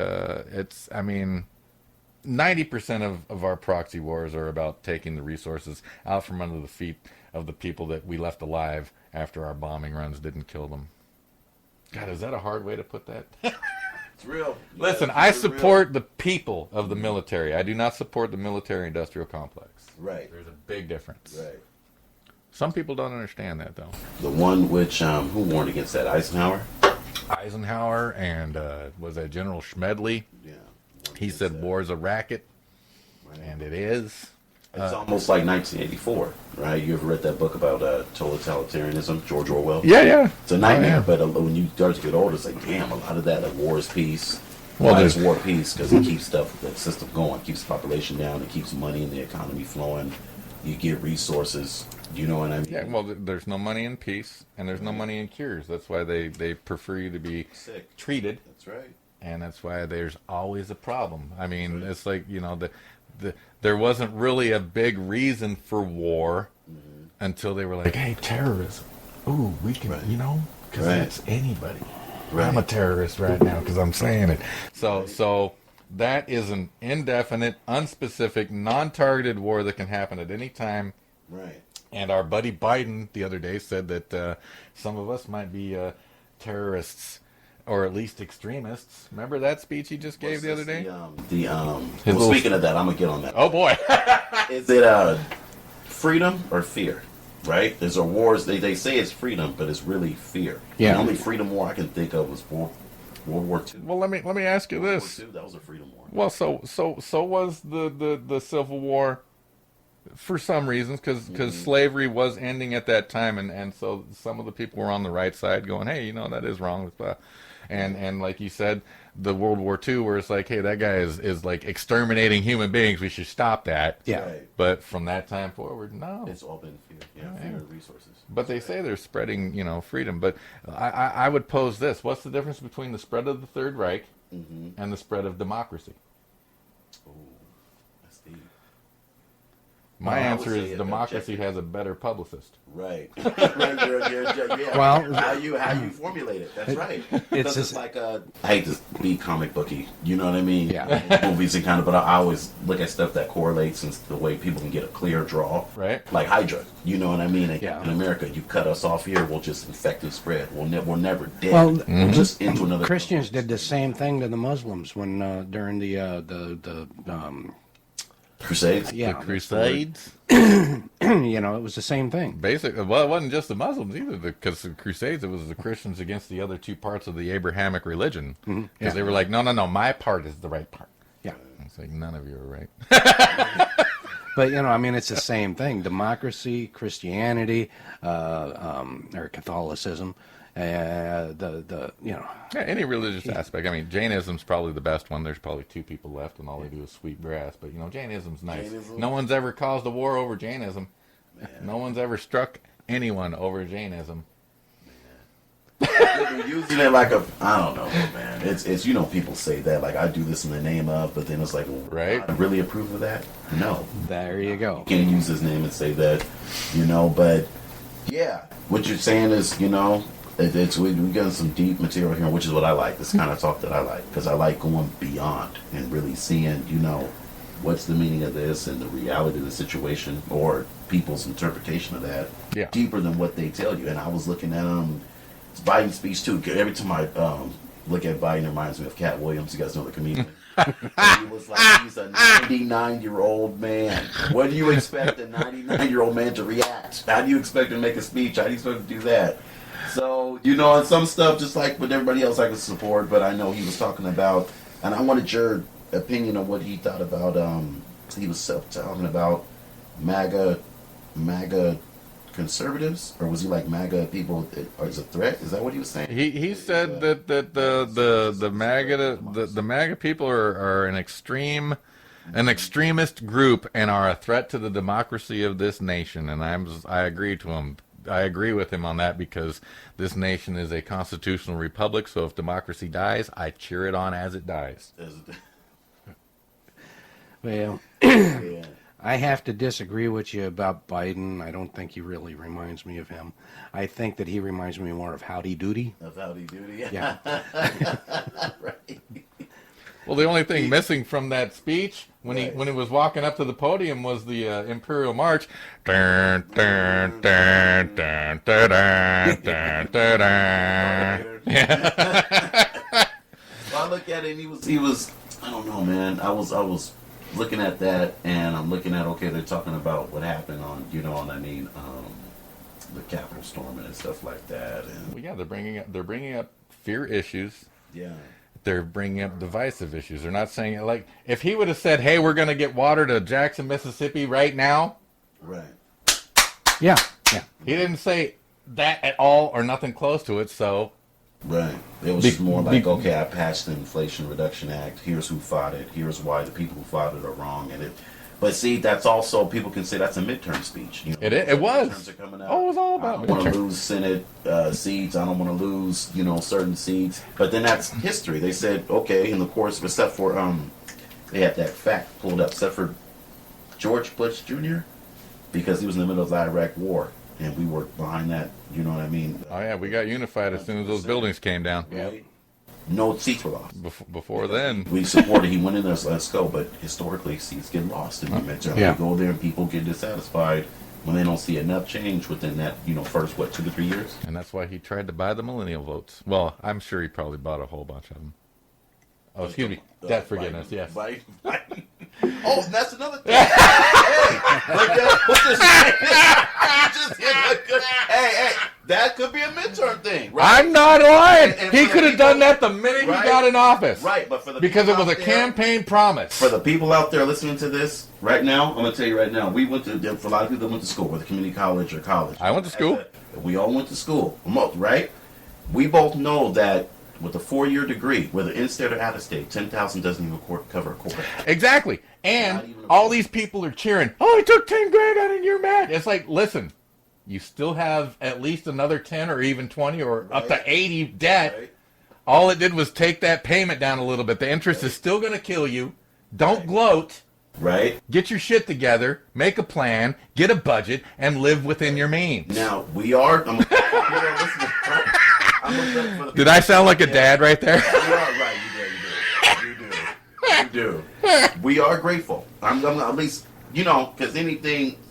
90% of our proxy wars are about taking the resources out from under the feet of the people that we left alive after our bombing runs didn't kill them. God, is that a hard way to put that? It's real. Listen, I support the people of the military. I do not support the military-industrial complex. Right. There's a big difference. Right. Some people don't understand that, though. The one which who warned against that? Eisenhower. Eisenhower and was that General Schmedley? Yeah. He said war is a racket, and it is. It's almost like 1984, right? You ever read that book about totalitarianism, George Orwell? Yeah. It's a nightmare, Oh, yeah. but when you start to get older, it's like, damn, a lot of that, like war is peace. Well, Why is there's- war peace? Because it keeps the system going, keeps the population down, it keeps money in the economy flowing. You get resources. You know what I mean? Yeah, well, there's no money in peace, and there's no money in cures. That's why they prefer you to be Sick. treated, That's right. and that's why there's always a problem. I mean, it's like, there wasn't really a big reason for war until they were like, hey, terrorism. Ooh, we can, because Right. that's anybody. Right. I'm a terrorist right now because I'm saying it. So that is an indefinite, unspecific, non-targeted war that can happen at any time. Right. And our buddy Biden the other day said that some of us might be terrorists or at least extremists. Remember that speech he just gave the other day? Speaking of that, I'm gonna get on that. Oh boy. Is it freedom or fear? Right? There's a wars. They say it's freedom, but it's really fear. Yeah. The only freedom war I can think of was World War II. Well, let me ask you this. World War II, that was a freedom war. Well, so was the Civil War. for some reasons, because slavery was ending at that time, and so some of the people were on the right side going, hey, that is wrong with and like you said, the World War II, where it's like, hey, that guy is like exterminating human beings, we should stop that. Yeah. Right. But from that time forward, no. It's all been fear. Yeah, fear of resources. But they say they're spreading, freedom. But I would pose this: what's the difference between the spread of the Third Reich and the spread of democracy? Oh, that's deep. My I would answer say is democracy has a better publicist. Right. Yeah. Well, how you formulate it. That's right. it's Because just- it's like I hate to be comic booky. You know what I mean? Yeah. Movies and kind of, but I always look at stuff that correlates and the way people can get a clear draw. Right. Like Hydra. You know what I mean? Yeah. In America, you cut us off here, we'll just infect and spread. We're never dead. Well, We'll just into another. Christians did the same thing to the Muslims when during the Crusades. yeah, Crusades. it was the same thing. Basically, well, it wasn't just the Muslims either, because the Crusades, it was the Christians against the other two parts of the Abrahamic religion. Because Yeah. they were like, no, my part is the right part. Yeah. It's like, none of you are right. But it's the same thing: democracy, Christianity, or Catholicism. Yeah, any religious aspect. I mean, Jainism's probably the best one. There's probably two people left, and all they do is sweep grass. But Jainism's nice. Jainism? No one's ever caused a war over Jainism. Man. No one's ever struck anyone over Jainism. They're using it like I don't know, man. It's people say that like I do this in the name of, but then it's like, Right. I really approve of that? No. There you go. You can't use his name and say that, but yeah, what you're saying is, we got some deep material here, which is what I like. This kind of talk that I like, because I like going beyond and really seeing, what's the meaning of this and the reality of the situation or people's interpretation of that. Yeah. Deeper than what they tell you. And I was looking at Biden's speech too. Every time I look at Biden, it reminds me of Cat Williams. You guys know the comedian. He was like, he's a 99-year-old man. What do you expect a 99-year-old man to react? How do you expect him to make a speech? How do you expect him to do that? So, on some stuff, just like with everybody else I can support, but I know he was talking about, and I wanted your opinion on what he thought about, he was talking about MAGA conservatives, or was he like MAGA people are a threat? Is that what he was saying? He said that the MAGA people are an extremist group and are a threat to the democracy of this nation, and I agree to him. I agree with him on that, because this nation is a constitutional republic, so if democracy dies, I cheer it on as it dies. Well, Yeah. I have to disagree with you about Biden. I don't think he really reminds me of him. I think that he reminds me more of Howdy Doody. Of Howdy Doody. Yeah. Right. Well, the only thing missing from that speech when he was walking up to the podium was the Imperial March. Dun, dun, dun, dun, dun, dun, dun, dun, dun. Well, I look at it, and he was. I don't know, man. I was looking at that, and I'm looking at, okay, they're talking about what happened on, the Capitol storming and stuff like that, and Well, yeah, they're bringing up fear issues. yeah. They're bringing up divisive issues. They're not saying it like, if he would have said, "Hey, we're going to get water to Jackson, Mississippi right now," Right. Yeah. he didn't say that at all or nothing close to it. So Right. It was more like, okay, I passed the Inflation Reduction Act. Here's who fought it. Here's why the people who fought it are wrong. But see, that's also, people can say that's a midterm speech. It was. Midterms are coming out. Oh, it was all about I don't want to midterm. lose Senate seats. I don't want to lose, certain seats. But then that's history. They said, okay, and of course, except for, they had that fact pulled up, except for George Bush Jr., because he was in the middle of the Iraq War, and we were behind that, you know what I mean? Oh yeah, we got unified as soon as those buildings came down. Right? No seats were lost. Before then, We supported, he went in there, so let's go. But historically, seats get lost in the midterm. Yeah. You go there and people get dissatisfied when they don't see enough change within that, first, 2 to 3 years? and that's why he tried to buy the millennial votes. Well, I'm sure he probably bought a whole bunch of them. Oh, excuse me, debt forgiveness. Biden. Yes. Biden. Oh, that's another thing. Hey, look at what's this? You just hit a good. Hey, that could be a midterm thing, right? I'm not lying. And He for could the have done people- that the minute Right. he got in office. Right, but for the Because it people was a out there- campaign promise. For the people out there listening to this right now, I'm going to tell you right now, we went to, for a lot of people that went to school, whether community college or college. I went to school. We all went to school, right? We both know that with a 4-year degree, whether in-state or out-of-state, 10,000 doesn't even cover a quarter. Exactly. Not And even a all quarter. these people are cheering, oh, I took 10 grand out and you're mad. It's like, listen, you still have at least another 10 or even 20 or up to Right. 80 debt. Right? All it did was take that payment down a little bit. The interest is still going to kill you. Don't Right. gloat. Right? Get your shit together, make a plan, get a budget, and live within your means. Now, we are... Did I sound like a dad right there? You are right. You do. We are grateful. I'm at least, because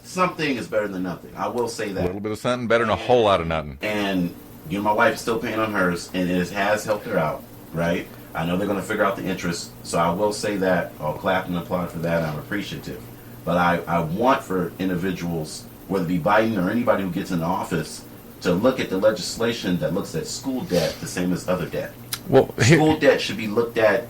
something is better than nothing. I will say A that. little bit of something better than a whole lot of nothing. And my wife's still paying on hers, and it has helped her out, right? I know they're going to figure out the interest, so I will say that. I'll clap and applaud for that. I'm appreciative. But I want for individuals, whether it be Biden or anybody who gets in office, to look at the legislation that looks at school debt the same as other debt. Well, School debt should be looked at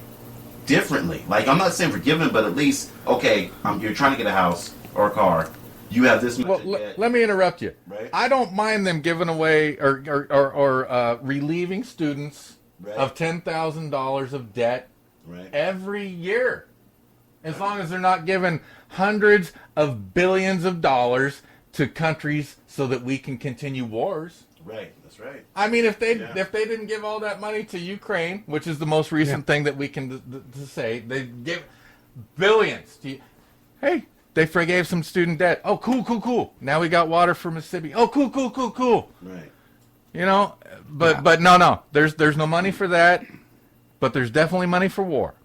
differently. Like, I'm not saying forgiven, but at least, okay, you're trying to get a house or a car. You have this much Well, debt. let me interrupt you. Right. I don't mind them giving away or relieving students Right. of $10,000 of debt Right. every year, as long as they're not giving hundreds of billions of dollars to countries so that we can continue wars. Right. That's right. I mean, if they Yeah. didn't give all that money to Ukraine, which is the most recent thing that we can to say, they give billions to. Hey, they forgave some student debt. Oh, cool. Now we got water for Mississippi. Oh, cool. Right. But no, there's no money for that, but there's definitely money for war.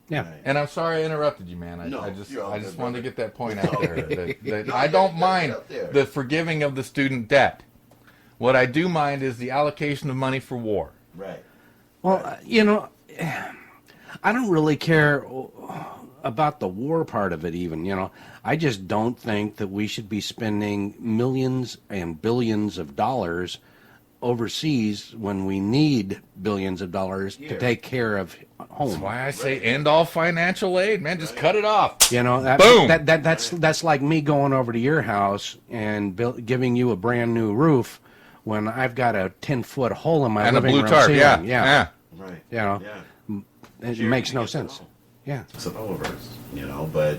Yeah. Right. And I'm sorry I interrupted you, man. No, I just you're all good, wanted to brother. get that point out there. That No, I don't get mind out there. the forgiving of the student debt. What I do mind is the allocation of money for war. Right. Well, I don't really care about the war part of it even, I just don't think that we should be spending millions and billions of dollars overseas when we need billions of dollars to Here. take care of home. That's why I say end all financial aid, man. Just cut it off. Boom. Boom. That's like me going over to your house and giving you a brand new roof when I've got a 10-foot hole in my And a living blue room tarp, ceiling. yeah. Right. Yeah. It Here, makes you no get sense. the home. Yeah. It's an oververse, but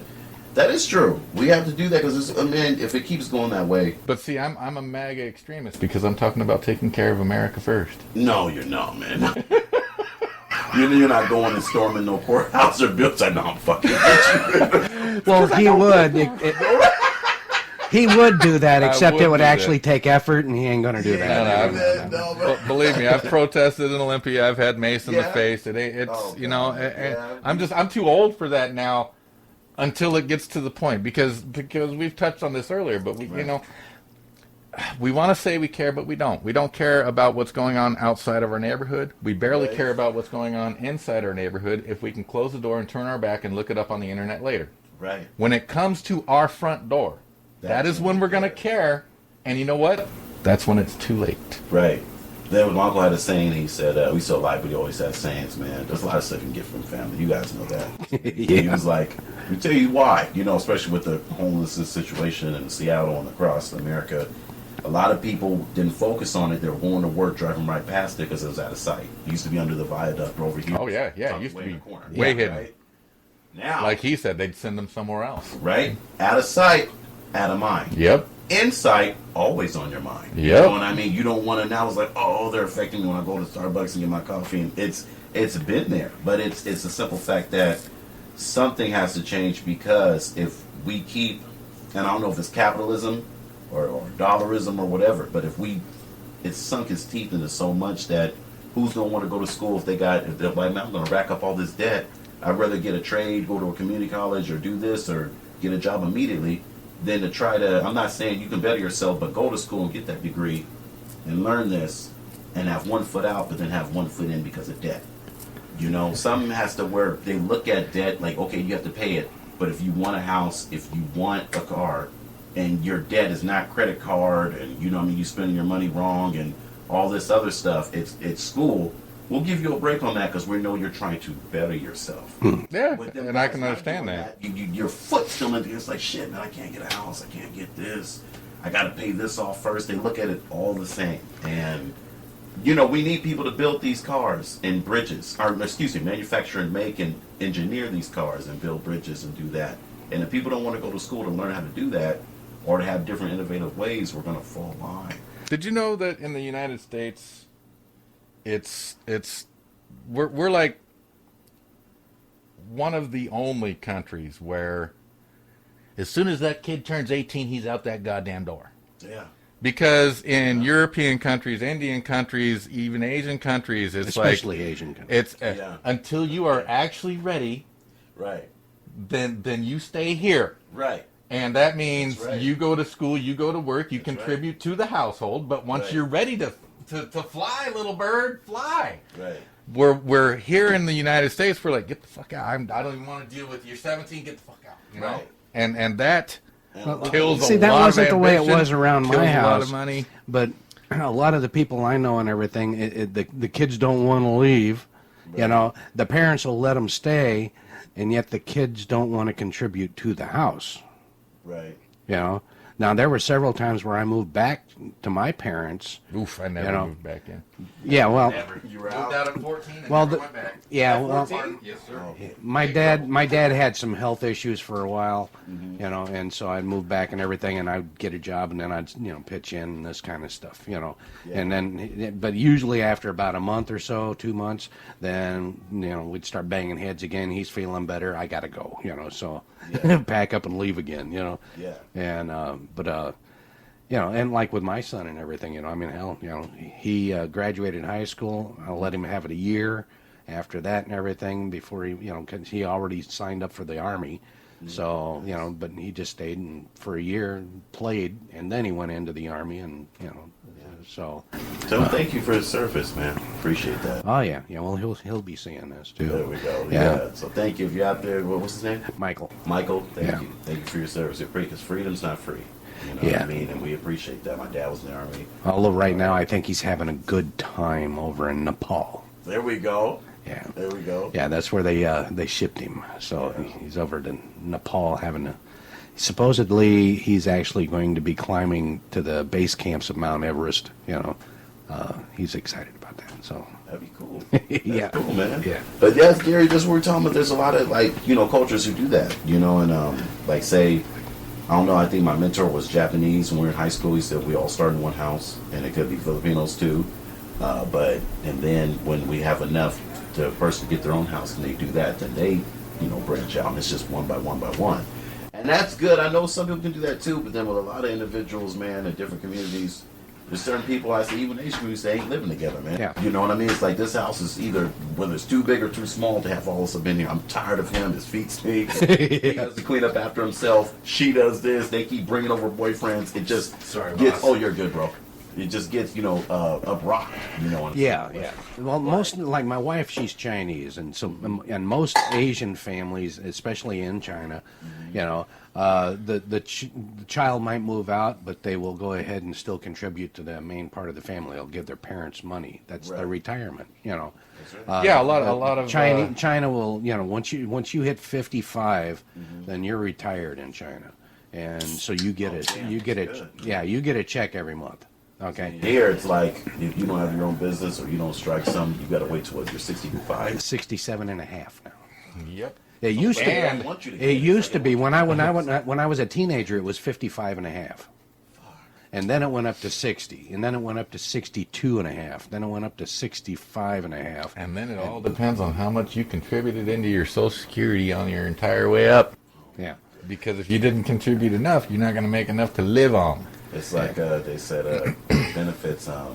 that is true. We have to do that because, if it keeps going that way, But see, I'm a MAGA extremist because I'm talking about taking care of America first. no, you're not, man. You're not going and storming no courthouse or built. I know I'm fucking with you. Well, he would. He would do that, except would it would do that. actually take effort, and he ain't going to do that. No, bro. Believe me, I've protested in Olympia. I've had mace in the Yeah. face. It's Oh, and yeah. I'm too old for that now. Until it gets to the point, because we've touched on this earlier, but we want to say we care, but we don't. We don't care about what's going on outside of our neighborhood. We barely Right. care about what's going on inside our neighborhood if we can close the door and turn our back and look it up on the internet later. Right. When it comes to our front door, that is when we're going to care. And you know what? That's when it's too late. Right. Then my uncle had a saying. He said, "We so live, but he always has sayings, man. There's a lot of stuff you can get from family. You guys know that." He was like, "We tell you why. Especially with the homelessness situation in Seattle and across America, a lot of people didn't focus on it. They were going to work, driving right past it because it was out of sight. It used to be under the viaduct over here. Oh, yeah. It Tucked used to way in be the corner. way hidden. Right? Now, Like he said, they'd send them somewhere else. right, out of sight, out of mind. Yep. Insight, always on your mind. You Yep. know what I mean? You don't want to now. It's like, oh, they're affecting me when I go to Starbucks and get my coffee. And it's been there, but it's a simple fact that something has to change, because if we keep, and I don't know if it's capitalism or dollarism or whatever, but if it's sunk its teeth into so much that who's gonna want to go to school if they're like, man, I'm gonna rack up all this debt. I'd rather get a trade, go to a community college, or do this, or get a job immediately, than to try to, I'm not saying you can better yourself, but go to school and get that degree and learn this and have one foot out, but then have one foot in because of debt. Something has to where they look at debt like, okay, you have to pay it, but if you want a house, if you want a car, and your debt is not credit card, and you're spending your money wrong, and all this other stuff. It's school. We'll give you a break on that because we know you're trying to better yourself. Yeah, But them and I guys can not understand doing that. your foot's still in there. It's like, shit, man, I can't get a house. I can't get this. I got to pay this off first. They look at it all the same. And, you know, we need people to build these cars and bridges. Or, excuse me, manufacture and make and engineer these cars and build bridges and do that. And if people don't want to go to school to learn how to do that or to have different innovative ways, we're going to fall behind. Did you know that in the United States, we're like one of the only countries where as soon as that kid turns 18, he's out that goddamn door. Yeah. Because in European countries, Indian countries, even Asian countries, it's Especially like Asian countries. it's until you are actually ready, Right. then you stay here. Right. And that means That's right. you go to school, you go to work, you That's contribute to the household. But once Right. you're ready to fly, little bird, fly. Right. We're here in the United States. We're like, get the fuck out. I don't even want to deal with you. You're 17. Get the fuck out. You know. Right. And that And kills See, a that lot wasn't of the way it ambition, was around kills my a lot house. of money. But a lot of the people I know and everything, the kids don't want to leave. You know, the parents will let them stay, and yet the kids don't want to contribute to the house. Right. You know, now there were several times where I moved back to my parents. Oof, I never moved back in. Yeah, well, Never. You were Moved out? out at 14 and Well, never the- went back. yeah, At well- 14? Yes, sir. my dad had some health issues for a while, you know, and so I'd move back and everything, and I'd get a job, and then I'd pitch in and this kind of stuff, you know, Yeah. and then but usually after about a month or so, 2 months, then we'd start banging heads again. He's feeling better. I gotta go, so Yeah. pack up and leave again, Yeah. and and like with my son and everything, I mean, hell, he graduated high school. I'll let him have it a year after that and everything before he, because he already signed up for the Army. So, but he just stayed for a year, played, and then he went into the Army and, so. So thank you for his service, man. Appreciate that. Oh, yeah. Yeah, well, he'll be seeing this, too. There we go. Yeah. Yeah. So thank you. If you're out there, what was his name? Michael. Michael, thank Yeah. you. Thank you for your service. Because freedom's not free. You know Yeah. what I mean? And we appreciate that. My dad was in the Army. Although right now I think he's having a good time over in Nepal. There we go. Yeah. There we go. Yeah, that's where they shipped him. So he's over to Nepal having a. Supposedly, he's actually going to be climbing to the base camps of Mount Everest. He's excited about that. So That'd be cool. yeah, That's cool, man. Yeah. But yes, Gary, just what we're talking about. There's a lot of cultures who do that. And like say, I don't know. I think my mentor was Japanese when we were in high school. He said we all start in one house, and it could be Filipinos too. And then when we have enough to first to get their own house, and they do that, then they branch out, and it's just one by one by one. And that's good. I know some people can do that too, but then with a lot of individuals, man, in different communities, there's certain people I see, even Asian communities, they ain't living together, man. Yeah. You know what I mean? It's like this house is either, whether it's too big or too small to have all of us up in here. I'm tired of him. His feet stink. He has to clean up after himself. She does this. They keep bringing over boyfriends. It just Sorry, gets, boss. oh, you're good, bro. It just gets, abrupt, yeah. Well, most like my wife, she's Chinese, and and most Asian families, especially in China, the child might move out, but they will go ahead and still contribute to the main part of the family. They'll give their parents money. That's their Right. retirement. Yeah, a lot of China will, once you hit 55, then you're retired in China, and so you get damn, you get that's a good. you get a check every month. Okay. Here, it's like, if you don't have your own business or you don't strike some, you got to wait till you're 65. 67 and a half now. Yep. It used to. And I want you to get It it. used to be when I was a teenager, it was 55 and a half. And then it went up to 60, and then it went up to 62 and a half. Then it went up to 65 and a half. And then it all depends on how much you contributed into your Social Security on your entire way up. Yeah. Because if you didn't contribute enough, you're not going to make enough to live on. It's like they said benefits. I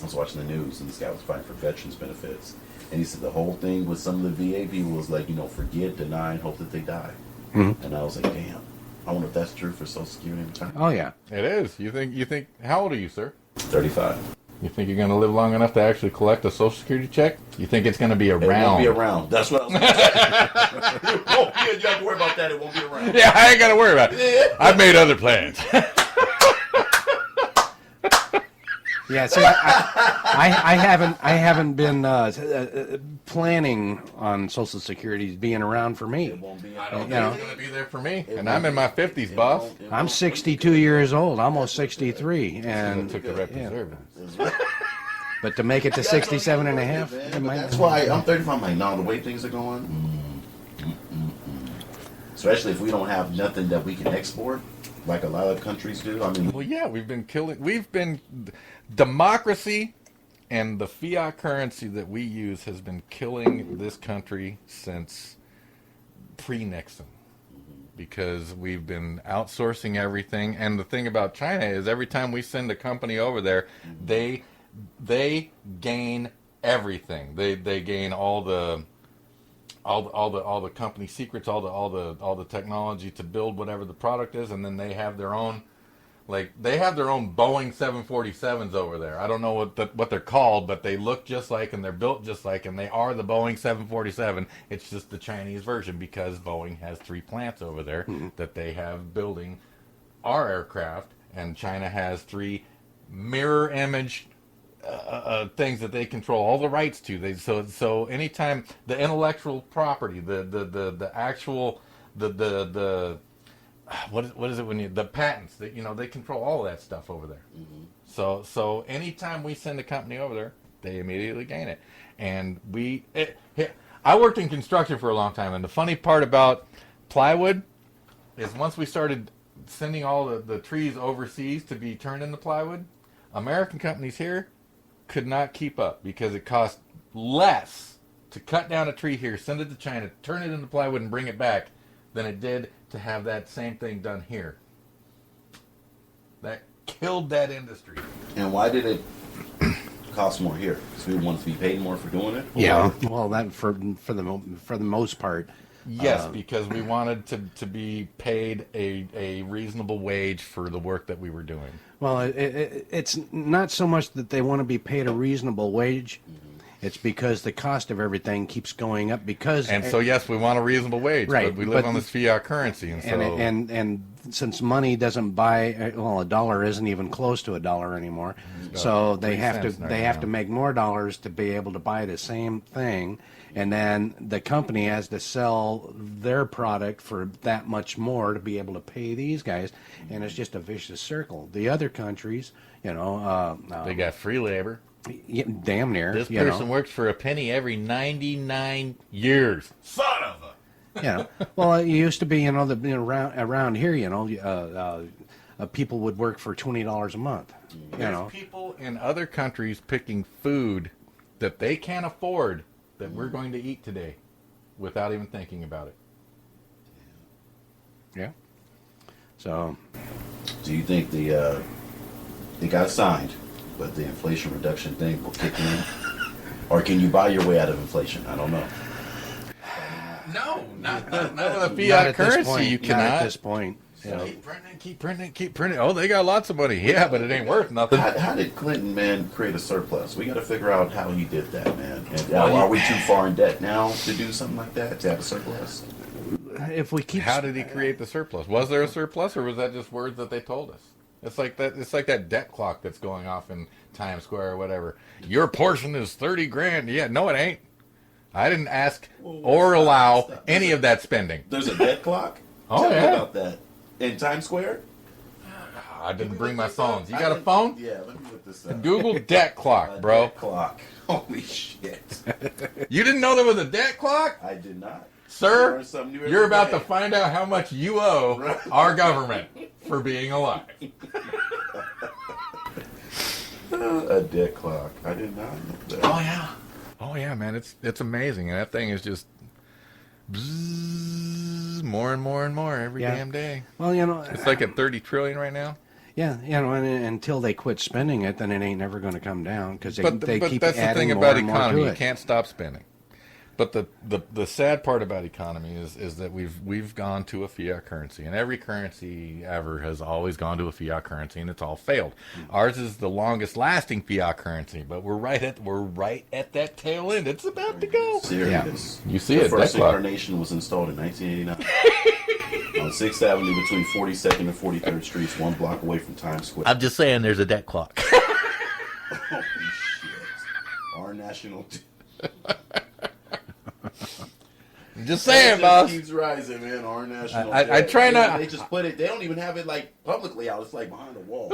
was watching the news, and this guy was fighting for veterans benefits. And he said the whole thing with some of the VA people was like, forget, deny, and hope that they die. Mm-hmm. And I was like, damn. I wonder if that's true for Social Security and retirement. Oh yeah. It is. You think, how old are you, sir? 35. You think you're going to live long enough to actually collect a Social Security check? You think it's going to be around? It won't be around. That's what I was going to say. It won't be. You have to worry about that. It won't be around. Yeah, I ain't got to worry about it. I've made other plans. Yeah, see, I haven't been planning on Social Security being around for me. Won't be. I don't think know. it's going to be there for me. And I'm in my 50s, boss. I'm 62 years old, almost 63, I and took the right preserve. but to make it to 67 and a half, Man, it but might- that's why I'm 35. I'm like, no, the way things are going. Especially if we don't have nothing that we can export, like a lot of countries do. I mean, Well, yeah, democracy and the fiat currency that we use has been killing this country since pre-Nixon. Because we've been outsourcing everything, and the thing about China is every time we send a company over there, they gain everything. They gain all the company secrets, all the technology to build whatever the product is, and then they have their own Boeing 747s over there. I don't know what they're called, but they look just like and they're built just like, and they are the Boeing 747. It's just the Chinese version because Boeing has 3 plants over there that they have building our aircraft, and China has 3 mirror image things that they control all the rights to. So anytime the intellectual property, the actual what is it when the patents that they control all of that stuff over there. So anytime we send a company over there, they immediately gain it. And I worked in construction for a long time, and the funny part about plywood is once we started sending all the trees overseas to be turned into plywood, American companies here could not keep up because it cost less to cut down a tree here, send it to China, turn it into plywood, and bring it back than it did to have that same thing done here. That killed that industry. and why did it cost more here? Because we wanted to be paid more for doing it. yeah. Well, that for the most part. Yes, because we wanted to be paid a reasonable wage for the work that we were doing. Well, it's not so much that they want to be paid a reasonable wage. It's because the cost of everything keeps going up because... And so, yes, we want a reasonable wage, Right, but we live but- on this fiat currency. And so, and since money doesn't buy, well, a dollar isn't even close to a dollar anymore. So they 3 have cents right have now. to make more dollars to be able to buy the same thing, and then the company has to sell their product for that much more to be able to pay these guys, and it's just a vicious circle. The other countries, they got free labor. damn near. This you know. person works for a penny every 99 years. Son of a... Well, it used to be, around here, people would work for $20 a month. There's people in other countries picking food that they can't afford that we're going to eat today without even thinking about it. Yeah. So, Do you think it got signed, but the Inflation Reduction thing will kick in? Or can you buy your way out of inflation? I don't know. No, not with a not fiat at this currency. point. You Not cannot. at this point. Keep printing. Oh, they got lots of money. Yeah, but it ain't worth nothing. How did Clinton, man, create a surplus? We got to figure out how he did that, man. And Well, are we too far in debt now to do something like that, to have a surplus? If we keep, How did he create the surplus? Was there a surplus, or was that just words that they told us? It's like that. It's like that debt clock that's going off in Times Square or whatever. Your portion is 30 grand. Yeah, no, it ain't. I didn't ask or allow any of that spending. There's a debt clock? Oh, Tell me yeah. about that. In Times Square? I didn't bring my phones. You got a phone? Yeah, let me look this up. Google debt clock, bro. Debt clock. Holy shit. You didn't know there was a debt clock? I did not. Sir, Learn something new every you're about day. to find out how much you owe our government for being alive. A debt clock. I did not know that. Yeah. Oh yeah, man, it's amazing, and that thing is just bzzz, more and more and more every Yeah. damn day. well, It's like at 30 trillion right now. yeah, and until they quit spending it, then it ain't never going to come down because they But keep that's the adding thing more about and more economy. to You it. can't stop spending. But the sad part about economy is that we've gone to a fiat currency, and every currency ever has always gone to a fiat currency, and it's all failed. Ours is the longest lasting fiat currency, but we're right at that tail end. It's about to go. Serious. You see the it, first debt clock. incarnation was installed in 1989 on 6th Avenue between 42nd and 43rd Streets, 1 block away from Times Square. I'm just saying, there's a debt clock. Holy shit. Our national Just saying, It boss. keeps rising, man. Our national I debt. try not. They just put it. They don't even have it like publicly out. It's like behind the wall.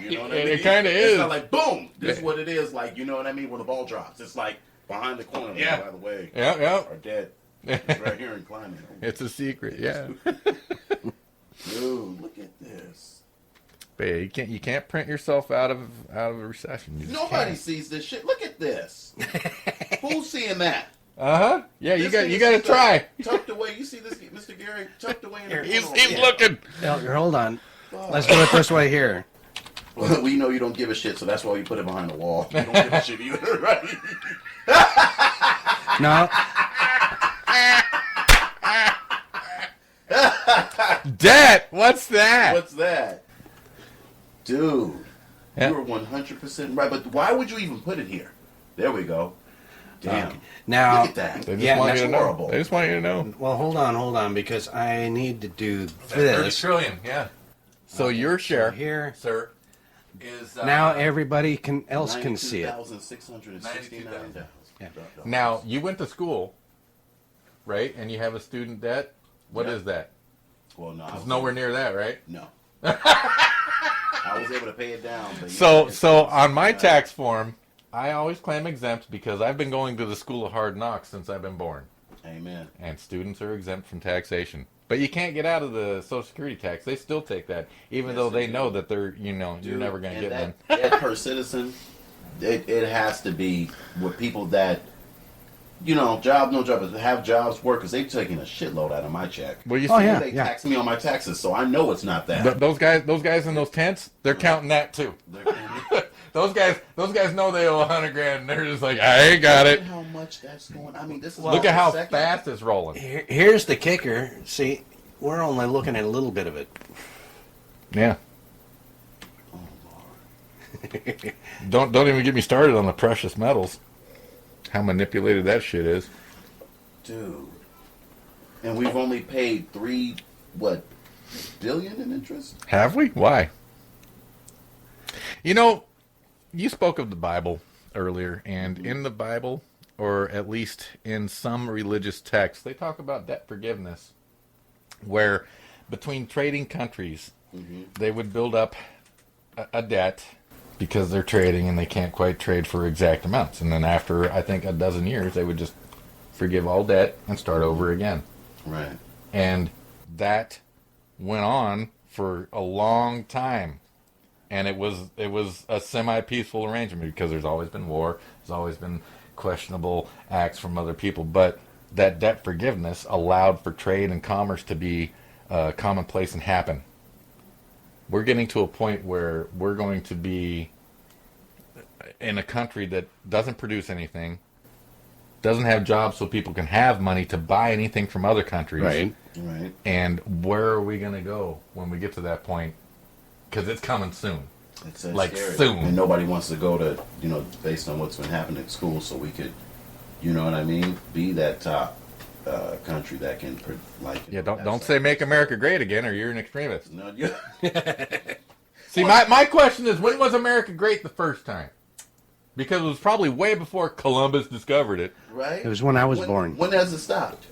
You know what I mean? It kinda It's is. not like boom. This is what it is. Like, you know what I mean? When the ball drops, it's like behind the corner. Yeah. By the way, Yeah. our debt is right here in climbing. It's a secret. Yeah. Dude, look at this. But yeah, you can't print yourself out of a recession. You just Nobody can't. sees this shit. Look at this. Who's seeing that? Uh-huh. Yeah, you This got thing you is got to just, try. Tucked away. You see this, Mr. Gary? Tucked away in the He's corner. looking. Hold on. Let's do it this way here. Well, we know you don't give a shit, so that's why we put it behind the wall. You don't give a shit either, right? No. Debt. What's that? What's that? Dude, Yeah. you were 100% right, but why would you even put it here? There we go. Damn. Now, Look at that. They just Yeah, want that's you to know. horrible. They just want you to know. well, hold on, because I need to do 30 this. trillion. Yeah. So your share Here. sir, is Now everybody else can see it. $92,669. Yeah. Now you went to school, right? And you have a student debt. What Yeah. is that? Well, no. I It's was nowhere able- near that, right? No. I was able to pay it down. But yeah, So on my uh, tax form, I always claim exempt because I've been going to the school of hard knocks since I've been born, Amen. and students are exempt from taxation. But you can't get out of the Social Security tax. They still take that, even Yes, though they they do. know that they're you're Dude, never going to and get them. that per citizen, it has to be with people that, you know, job, no job, but have jobs, work, because they've taken a shitload out of my check. Well, you Oh, see, yeah. They tax me on my taxes, so I know it's not that. those guys in those tents, they're counting that too. Those guys know they owe $100,000, and they're just like, I ain't got Look it. at how much that's going. I mean, this is Look the at how second- fast it's rolling. Here's the kicker. See, we're only looking at a little bit of it. Yeah. Oh, Lord. Don't even get me started on the precious metals. How manipulated that shit is. Dude. And we've only paid $3 billion in interest? Have we? Why? You know, you spoke of the Bible earlier, and in the Bible, or at least in some religious texts, they talk about debt forgiveness, where between trading countries, they would build up a debt because they're trading and they can't quite trade for exact amounts. And then after, I think, a dozen years, they would just forgive all debt and start over again. Right. And that went on for a long time. And it was a semi-peaceful arrangement because there's always been war. There's always been questionable acts from other people. But that debt forgiveness allowed for trade and commerce to be commonplace and happen. We're getting to a point where we're going to be in a country that doesn't produce anything, doesn't have jobs so people can have money to buy anything from other countries. Right. Right. And where are we going to go when we get to that point? Because it's coming soon. It's Like scary. soon. And nobody wants to go to, you know, based on what's been happening at school, so we could, you know what I mean, be that top country that can, like. Yeah, don't say make America great again or you're an extremist. No, you. See, my question is, when was America great the first time? Because it was probably way before Columbus discovered it. Right? It was when I was born. When has it stopped?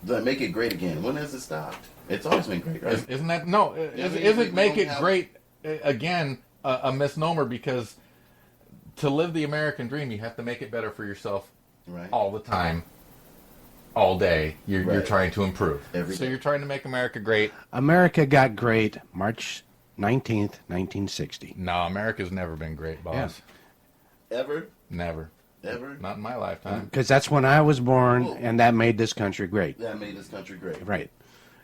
Make it great again. When has it stopped? It's always been great, right? Isn't that no? Isn't make it great again a misnomer? Because to live the American dream, you have to make it better for yourself Right. all the time, all day. You're Right. trying to improve. Every So day. you're trying to make America great. America got great March 19th, 1960. No, America's never been great, boss. Ever? Never. Ever? Not in my lifetime. Because that's when I was born, Cool. and that made this country great. That made this country great. Right.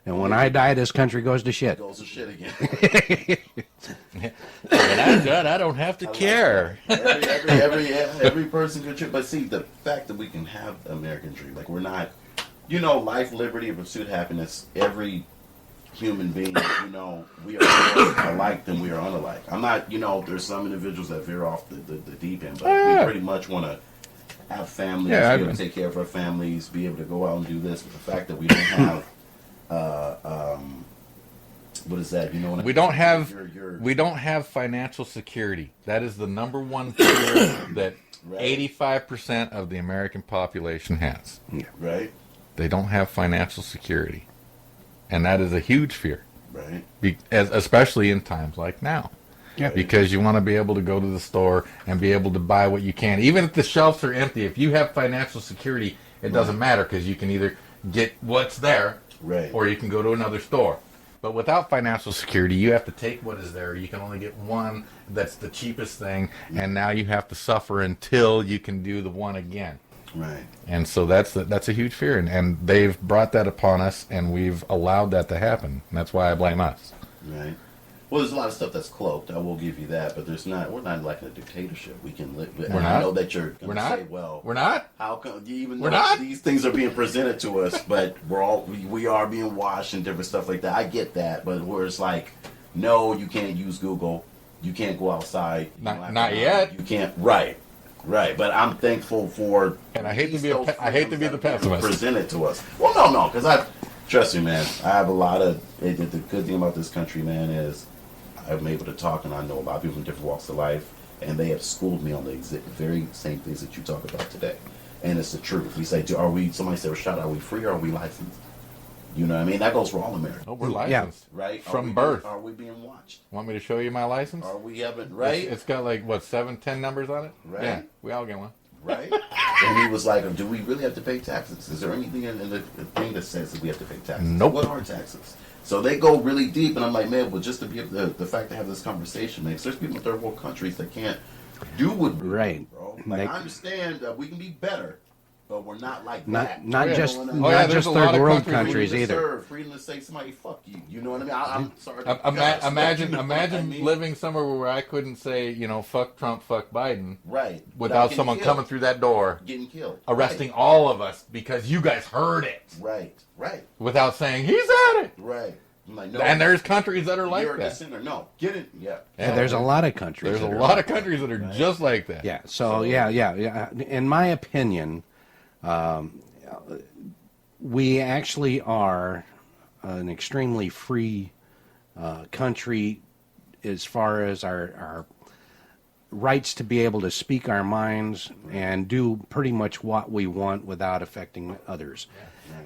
And when I die, this country goes to shit. Goes to shit again. When I'm done, I don't have to care. every person contribute. But see, the fact that we can have the American dream, like we're not, you know, life, liberty, and pursuit of happiness. Every human being, you know, we are more alike than we are unalike. I'm not, you know, there's some individuals that veer off the deep end, but we pretty much want to have families, Yeah, be able to take care of our families, be able to go out and do this. But the fact that we don't have what is that? You know what I We mean? don't have You're- we don't have financial security. That is the number one fear that Right. 85% of the American population has. right, They don't have financial security, and that is a huge fear, right, especially in times like now. Yeah. Because you want to be able to go to the store and be able to buy what you can, even if the shelves are empty. If you have financial security, it doesn't matter because you can either get what's there, right. or you can go to another store. But without financial security, you have to take what is there. You can only get one that's the cheapest thing, and now you have to suffer until you can do the one again. Right. And so that's a huge fear, and they've brought that upon us, and we've allowed that to happen. And that's why I blame us. Right. Well, there's a lot of stuff that's cloaked. I will give you that, but we're not like in a dictatorship. We can live. We're I not? know that you're going We're to not? say, well, We're not? how come even We're though not? these things are being presented to us, but we are being watched and different stuff like that. I get that, but where it's like, no, you can't use Google. You can't go outside. You don't have Not to- yet. You can't. Right. But I'm thankful for. And I hate to be those I hate to be freedoms the that are being pessimist. presented to us. Well, no, because trust me, man. I have a lot of. The good thing about this country, man, is I'm able to talk, and I know a lot of people from different walks of life, and they have schooled me on the very same things that you talk about today. And it's the truth. We say, somebody said, Rashad, are we free or are we licensed? You know what I mean? That goes for all Americans. Oh, we're licensed. Right? From birth. Are we being watched? Want me to show you my license? Are we having, right? It's got like, what, 7, 10 numbers on it? Right. Yeah, we all get one. Right? And he was like, do we really have to pay taxes? Is there anything in the thing that says that we have to pay taxes? Nope. What are taxes? So they go really deep, and I'm like, man, well, just to be the fact to have this conversation, man, 'cause there's people in third world countries that can't do what we Right. do, bro. Like, I understand that we can be better, but we're not like that. Not yeah. just Oh, yeah, not there's just a lot third of world countries countries Freedom to either. serve, freedom to say somebody fuck you. You know what I mean? I'm sorry. to cuss, but Imagine you know what I mean? living somewhere where I couldn't say, fuck Trump, fuck Biden, right without getting someone killed. coming through that door, getting killed, arresting all of us because you guys heard it, Right. without saying, he's at it. I'm like, no. And there's countries that are like you're a that. dissenter. No, get it. Yeah. Yeah, there's a lot of countries. There's a that are lot like of countries that are just like that. Yeah. So yeah. In my opinion, we actually are an extremely free country as far as our rights to be able to speak our minds and do pretty much what we want without affecting others.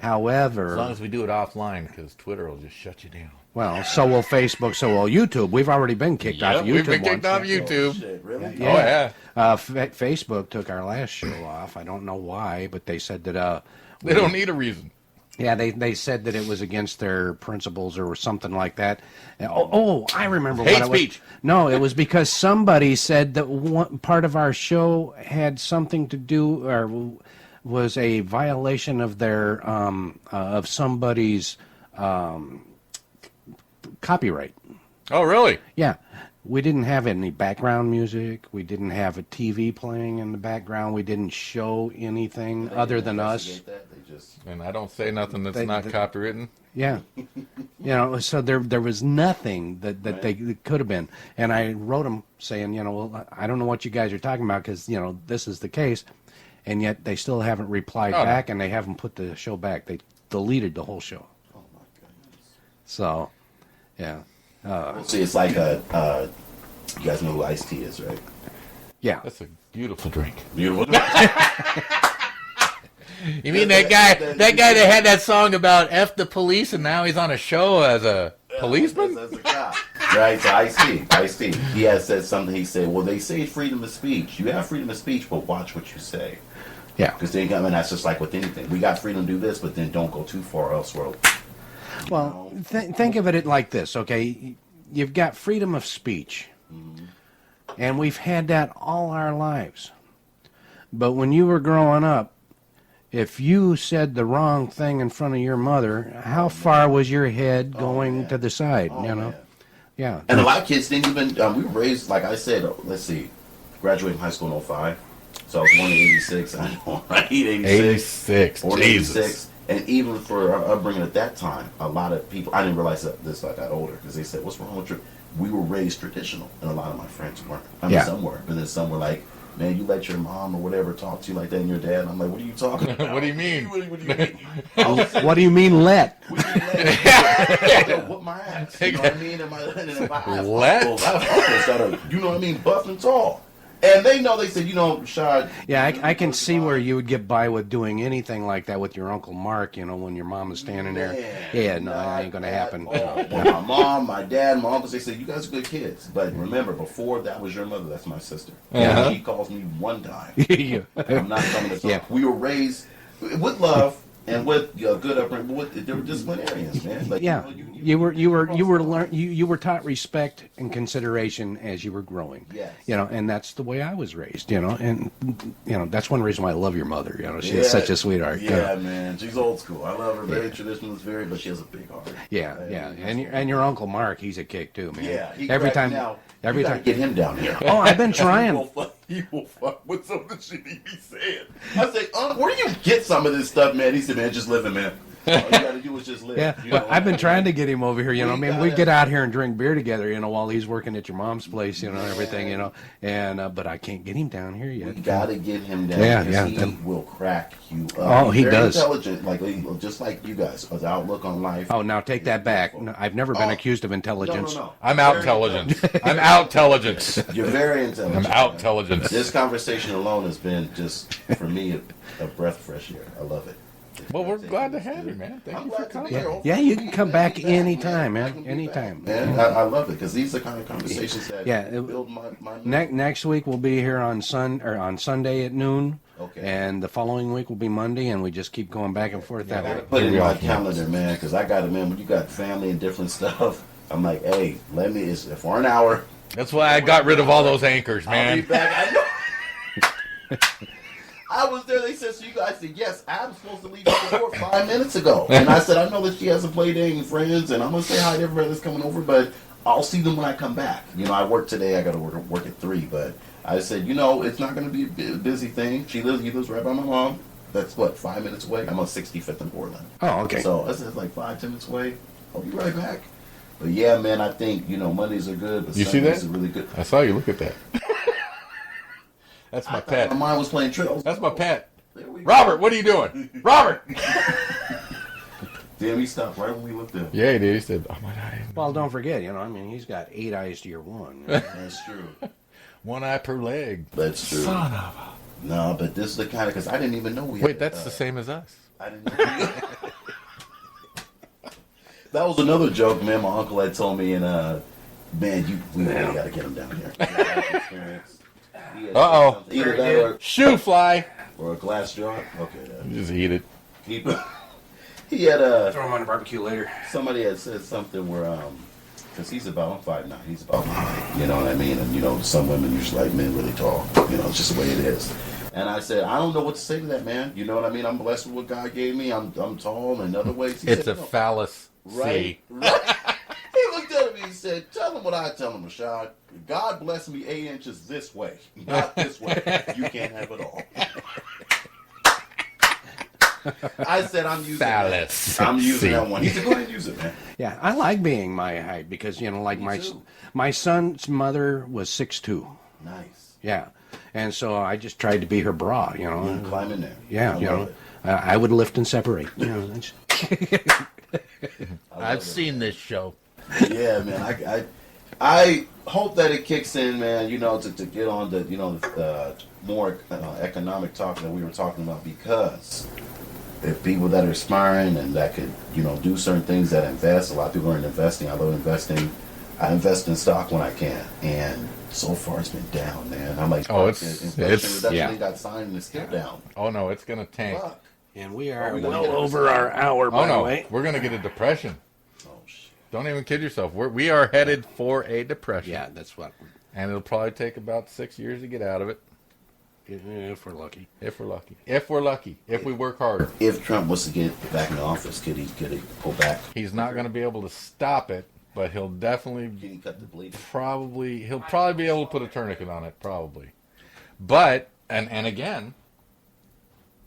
However, As long as we do it offline, because Twitter will just shut you down. well, so will Facebook, so will YouTube. We've already been kicked off YouTube we've been kicked once. off YouTube. Oh, shit, really? Yeah. Oh, yeah. Facebook took our last show off. I don't know why, but they said that They don't need a reason. yeah, they said that it was against their principles or something like that. Oh, I remember Hate what it was. speech. No, it was because somebody said that one part of our show had something to do or was a violation of their of somebody's copyright. Oh, really? Yeah. We didn't have any background music. We didn't have a TV playing in the background. We didn't show anything They other didn't than us. investigate that. They just And I don't say nothing that's They- not they- copywritten. Yeah. So there was nothing that they could have been. And I wrote them saying, well, I don't know what you guys are talking about because, this is the case. And yet they still haven't replied Oh, no. back and they haven't put the show back. They deleted the whole show. oh my goodness. So, yeah. See, it's like you guys know who Ice-T is, right? Yeah. That's a beautiful drink. Beautiful. You mean that guy that had that song about F the police and now he's on a show as a policeman? That's a cop. Right, so Ice-T. He has said something. He said, well, they say freedom of speech. You have freedom of speech, but watch what you say. Yeah. Because that's just like with anything. We got freedom to do this, but then don't go too far elsewhere. Well, think of it like this, okay? You've got freedom of speech, and we've had that all our lives. But when you were growing up, if you said the wrong thing in front of your mother, how far was your head going man. to the side? Oh, man. Yeah. And a lot of kids didn't even, we were raised, like I said, let's see, graduated from high school in 05. So I was born in 86. I know, right? 86. Born in Jesus. 86. And even for our upbringing at that time, a lot of people, I didn't realize this I got older, because they said, what's wrong with you? We were raised traditional, and a lot of my friends weren't. I mean, Yeah. some were, but then some were like, man, you let your mom or whatever talk to you like that and your dad. And I'm like, what are you talking about? What do you mean? What do you mean? I was saying, What do you mean let? what do you mean, let? Whoop my ass. You know what I mean? And I have Let? uncles that are, you know what I mean, buff and tall. And they know, they said, you know, Rashad. Yeah, I can see where you would get by with doing anything like that with your Uncle Mark, you know, when your mom is standing there. Yeah, no, that ain't going to happen. Well, my mom, my dad, my uncles, they said, you guys are good kids. But remember, before that was your mother, that's my sister. Uh-huh. She calls me one time. Yeah. I'm not coming to talk. Yeah. We were raised with love and with good upbringing, but they were disciplinarians, man. Like, Yeah, you were taught respect and consideration as you were growing. Yes. You know, and that's the way I was raised. You know, and you know that's one reason why I love your mother. You know, she is such a sweetheart. Yeah, man, she's old school. I love her. Very traditionalist, but she has a big heart. Yeah, yeah, and your Uncle Mark, he's a kick too, man. Yeah, every time, you gotta get him down here. Oh, I've been trying. He will fuck with some of the shit he be saying. I say, where do you get some of this stuff, man? He said, man, just living, man. All you gotta do is just live. Yeah, you well, know? I've been trying to get him over here. You know, I mean, we gotta- get out here and drink beer together. You know, while he's working at your mom's place. You know, and everything. You know, and but I can't get him down here yet. You gotta get him down. Yeah, because yeah. He will crack you up. Oh, he He's very does. Intelligent, like just like you guys. His outlook on life. Oh, now take that back. No, I've never been Oh, accused of intelligence. No. I'm out intelligence. I'm out intelligence. You're very intelligent. I'm out man. intelligence. This conversation alone has been just for me a breath of fresh air. I love it. Well, we're glad to have you, man. Thank I'm you for glad to be coming. here. Yeah, you can come back I can be anytime, I man. can be Anytime. back, man. I love it because these are the kind of conversations that Yeah, build my Next week we'll be here on Sunday at noon. Okay. And the following week will be Monday, and we just keep going back and forth that I way. gotta put it in Very my often. calendar, man, because I got it, man. When you got family and different stuff, I'm like, hey, for an hour. That's why I got rid of all those anchors, I'll be man. back. I know. I was there. They said, so you guys said, yes, I'm supposed to leave at 5 minutes ago. And I said, I know that she hasn't played any friends, and I'm going to say hi to everybody that's coming over, but I'll see them when I come back. You know, I work today. I got to work at 3, but I said, you know, it's not going to be a busy thing. He lives right by my mom. That's what, 5 minutes away? I'm on 65th and Portland. Oh, okay. So I said, it's like 5-10 minutes away. I'll be right back. But yeah, man, I think, you know, Mondays are good, but You see Sundays that? are really good. I saw you. Look at that. That's my pet. My mind was playing tricks. That's my pet. There we go. Robert, what are you doing? Robert! Damn, he stopped right when we looked at him. Yeah, he did. He said, oh my God. Well, don't forget, you know, I mean, he's got 8 eyes to your 1. That's true. One eye per leg. That's true. Son of a... No, but this is the kind of, because I didn't even know we had. Wait, that's the same as us. I didn't know. That was another joke, man. My uncle had told me, and man, we really got to get him down here. Uh-oh. Either that Shoe fly. or a glass jar. Okay, You just eat it. he had Throw him on the barbecue later. somebody had said something where because he's about, I'm 5'9", he's about my height, you know what I mean? And, you know, some women usually like men really tall, you know, it's just the way it is. And I said, I don't know what to say to that, man. You know what I mean? I'm blessed with what God gave me. I'm tall in other ways. He It's said, a "No." phallus. Right, right. He looked at me and he said, tell him what I tell him, Rashad. God bless me 8 inches this way, not this way. You can't have it all. I said, I'm using Phallus. that. I'm using that one. He said, go ahead and use it, man. Yeah, I like being my height because, you know, like my son's mother was 6'2". Nice. Yeah. And so I just tried to be her bra, you know. Climb in there. Yeah, I you love know. it. I would lift and separate. You know, that's- I've seen this show. Yeah, man. I hope that it kicks in, man. You know, to get on the more economic talk that we were talking about, because if people that are aspiring and that could do certain things that invest, a lot of people aren't investing. I love investing. I invest in stock when I can, and so far it's been down, man. I'm like, Oh, Inflation Reduction yeah. got signed and it's still down. Oh, no, it's going to tank. Fuck. And we are we gonna well get it? over our hour, Oh, by the no, way. we're going to get a depression. Oh shit. Don't even kid yourself. We are headed for a depression. Yeah, that's what. And it'll probably take about 6 years to get out of it, If we're lucky. if we're lucky. If we're lucky. If we work harder. If Trump was to get back in office, could he pull back? He's not going to be able to stop it, but he'll definitely Can he cut the bleeding? he'll probably be able to put a tourniquet on it, probably. But and again,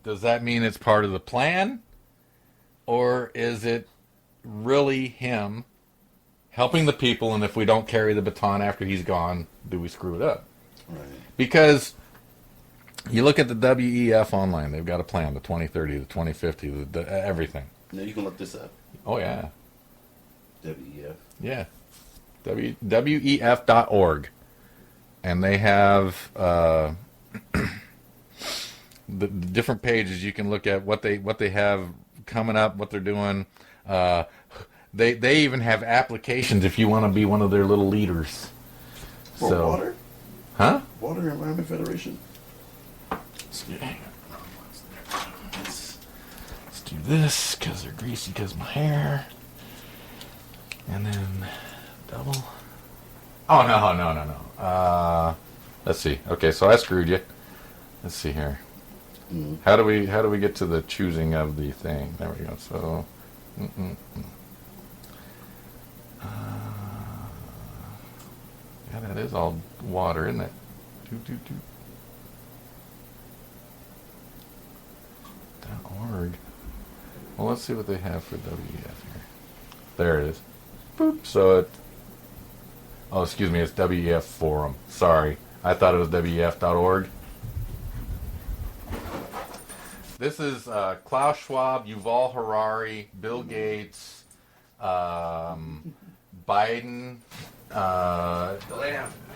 does that mean it's part of the plan, or is it really him helping the people, and if we don't carry the baton after he's gone, do we screw it up? Right. Because You look at the WEF online; they've got a plan: the 2030, the 2050, everything. Now you can look this up. Oh yeah, WEF. yeah. WEF.org, and they have the different pages. You can look at what they have coming up, what they're doing. They even have applications if you want to be one of their little leaders. For water? Huh? Water Environment Federation? Let's do this because they're greasy because of my hair. And then double. Oh, no. Let's see. Okay, so I screwed you. Let's see here. How do we get to the choosing of the thing? There we go. So, yeah, that is all water, isn't it? .org. Well, let's see what they have for WEF here. There it is. Boop. So it. Oh, excuse me. It's WEF Forum. Sorry, I thought it was WEF.org. This is Klaus Schwab, Yuval Harari, Bill Gates, Biden,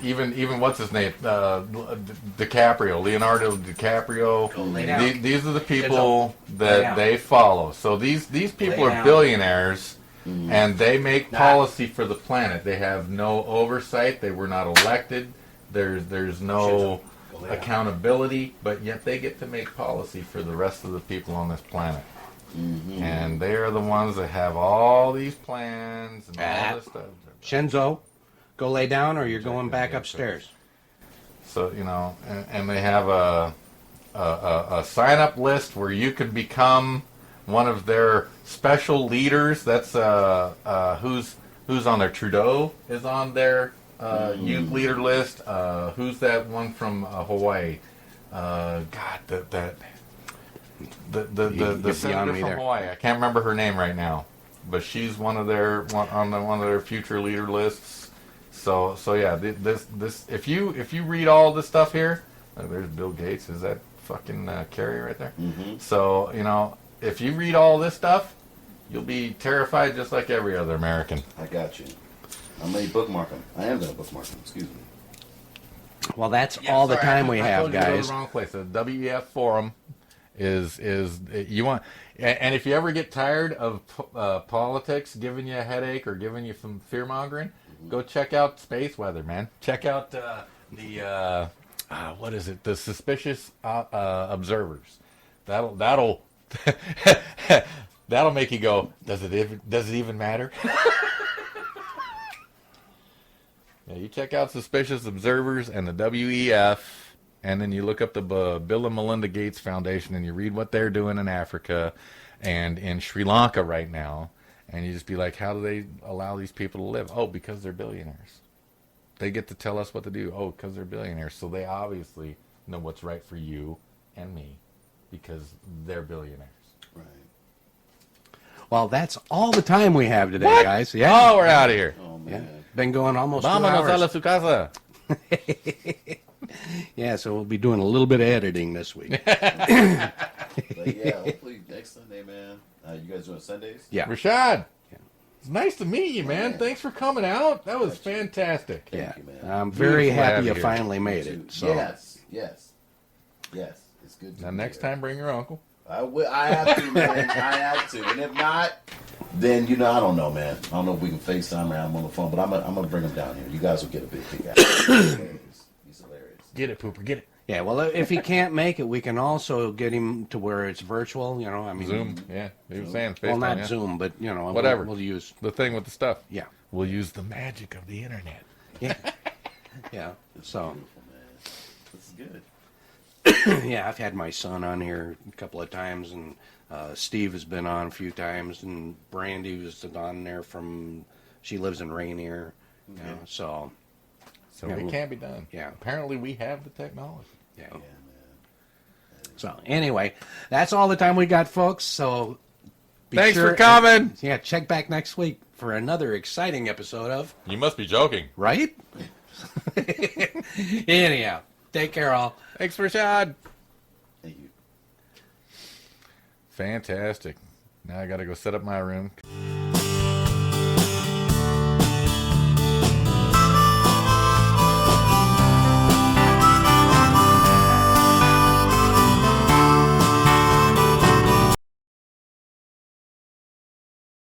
even what's his name, DiCaprio, Leonardo DiCaprio. These are the people that they follow. So these people are billionaires, and they make policy for the planet. They have no oversight. They were not elected. There's no accountability, but yet they get to make policy for the rest of the people on this planet. And they are the ones that have all these plans and all this stuff. Shinzo, go lay down or you're going back upstairs. So, and they have a sign-up list where you can become one of their special leaders. That's who's on there. Trudeau is on their youth leader list. Who's that one from Hawaii? God, the senator from Hawaii. I can't remember her name right now, but she's one of their one of their future leader lists. So yeah, this if you read all this stuff here, there's Bill Gates. Is that fucking Kerry right there? So if you read all this stuff, you'll be terrified just like every other American. I got you. I'm going to bookmark them. I am going to bookmark them. Excuse me. Well, that's all the time we have, I told you to go to guys. the wrong place. The WEF forum is you want, and if you ever get tired of politics giving you a headache or giving you some fear mongering, go check out Space Weather, man. Check out the what is it? The Suspicious Observers. That'll that'll make you go, does it even matter? Yeah, you check out Suspicious Observers and the WEF, and then you look up the Bill and Melinda Gates Foundation, and you read what they're doing in Africa and in Sri Lanka right now, and you just be like, how do they allow these people to live? Oh, because they're billionaires. They get to tell us what to do. Oh, because they're billionaires. So they obviously know what's right for you and me because they're billionaires. Right. Well, that's all the time we have today, What? guys. Yeah. Oh, we're out of here. Oh, Yeah. man. Been going almost 2 Vámonos a la hours. su casa. Yeah, so we'll be doing a little bit of editing this week. But yeah, hopefully next Sunday, man. You guys doing Sundays? Yeah. Rashad, Yeah. it's nice to meet you, man. Thanks for coming out. That was fantastic. Yeah. you, man. I'm very Beautiful to have happy you you here. finally made it. So. Yes. It's good to Now, be next here. time, bring your uncle. I have to, man. I have to. And if not, then, I don't know, man. I don't know if we can FaceTime or I'm on the phone, but I'm gonna bring him down here. You guys will get a big kick out of it. He's hilarious. Get it, Pooper, get it. Yeah, well, if he can't make it, we can also get him to where it's virtual, I mean. Zoom, yeah. He was saying Well, FaceTime, not yeah. Zoom, but, Whatever. We'll use, The thing with the stuff. yeah. We'll use the magic of the internet. Yeah. Yeah. So, Beautiful, man. This is good. yeah, I've had my son on here a couple of times, and Steve has been on a few times, and Brandy was on there she lives in Rainier, so, So Yeah, it can be done. yeah. Apparently, we have the technology. yeah. Yeah, man. So, anyway, that's all the time we got, folks, so be Thanks sure- for coming. Yeah, check back next week for another exciting episode of You must be joking. Right? Anyhow, take care, all. Thanks, Rashad. Fantastic. Now I got to go set up my room.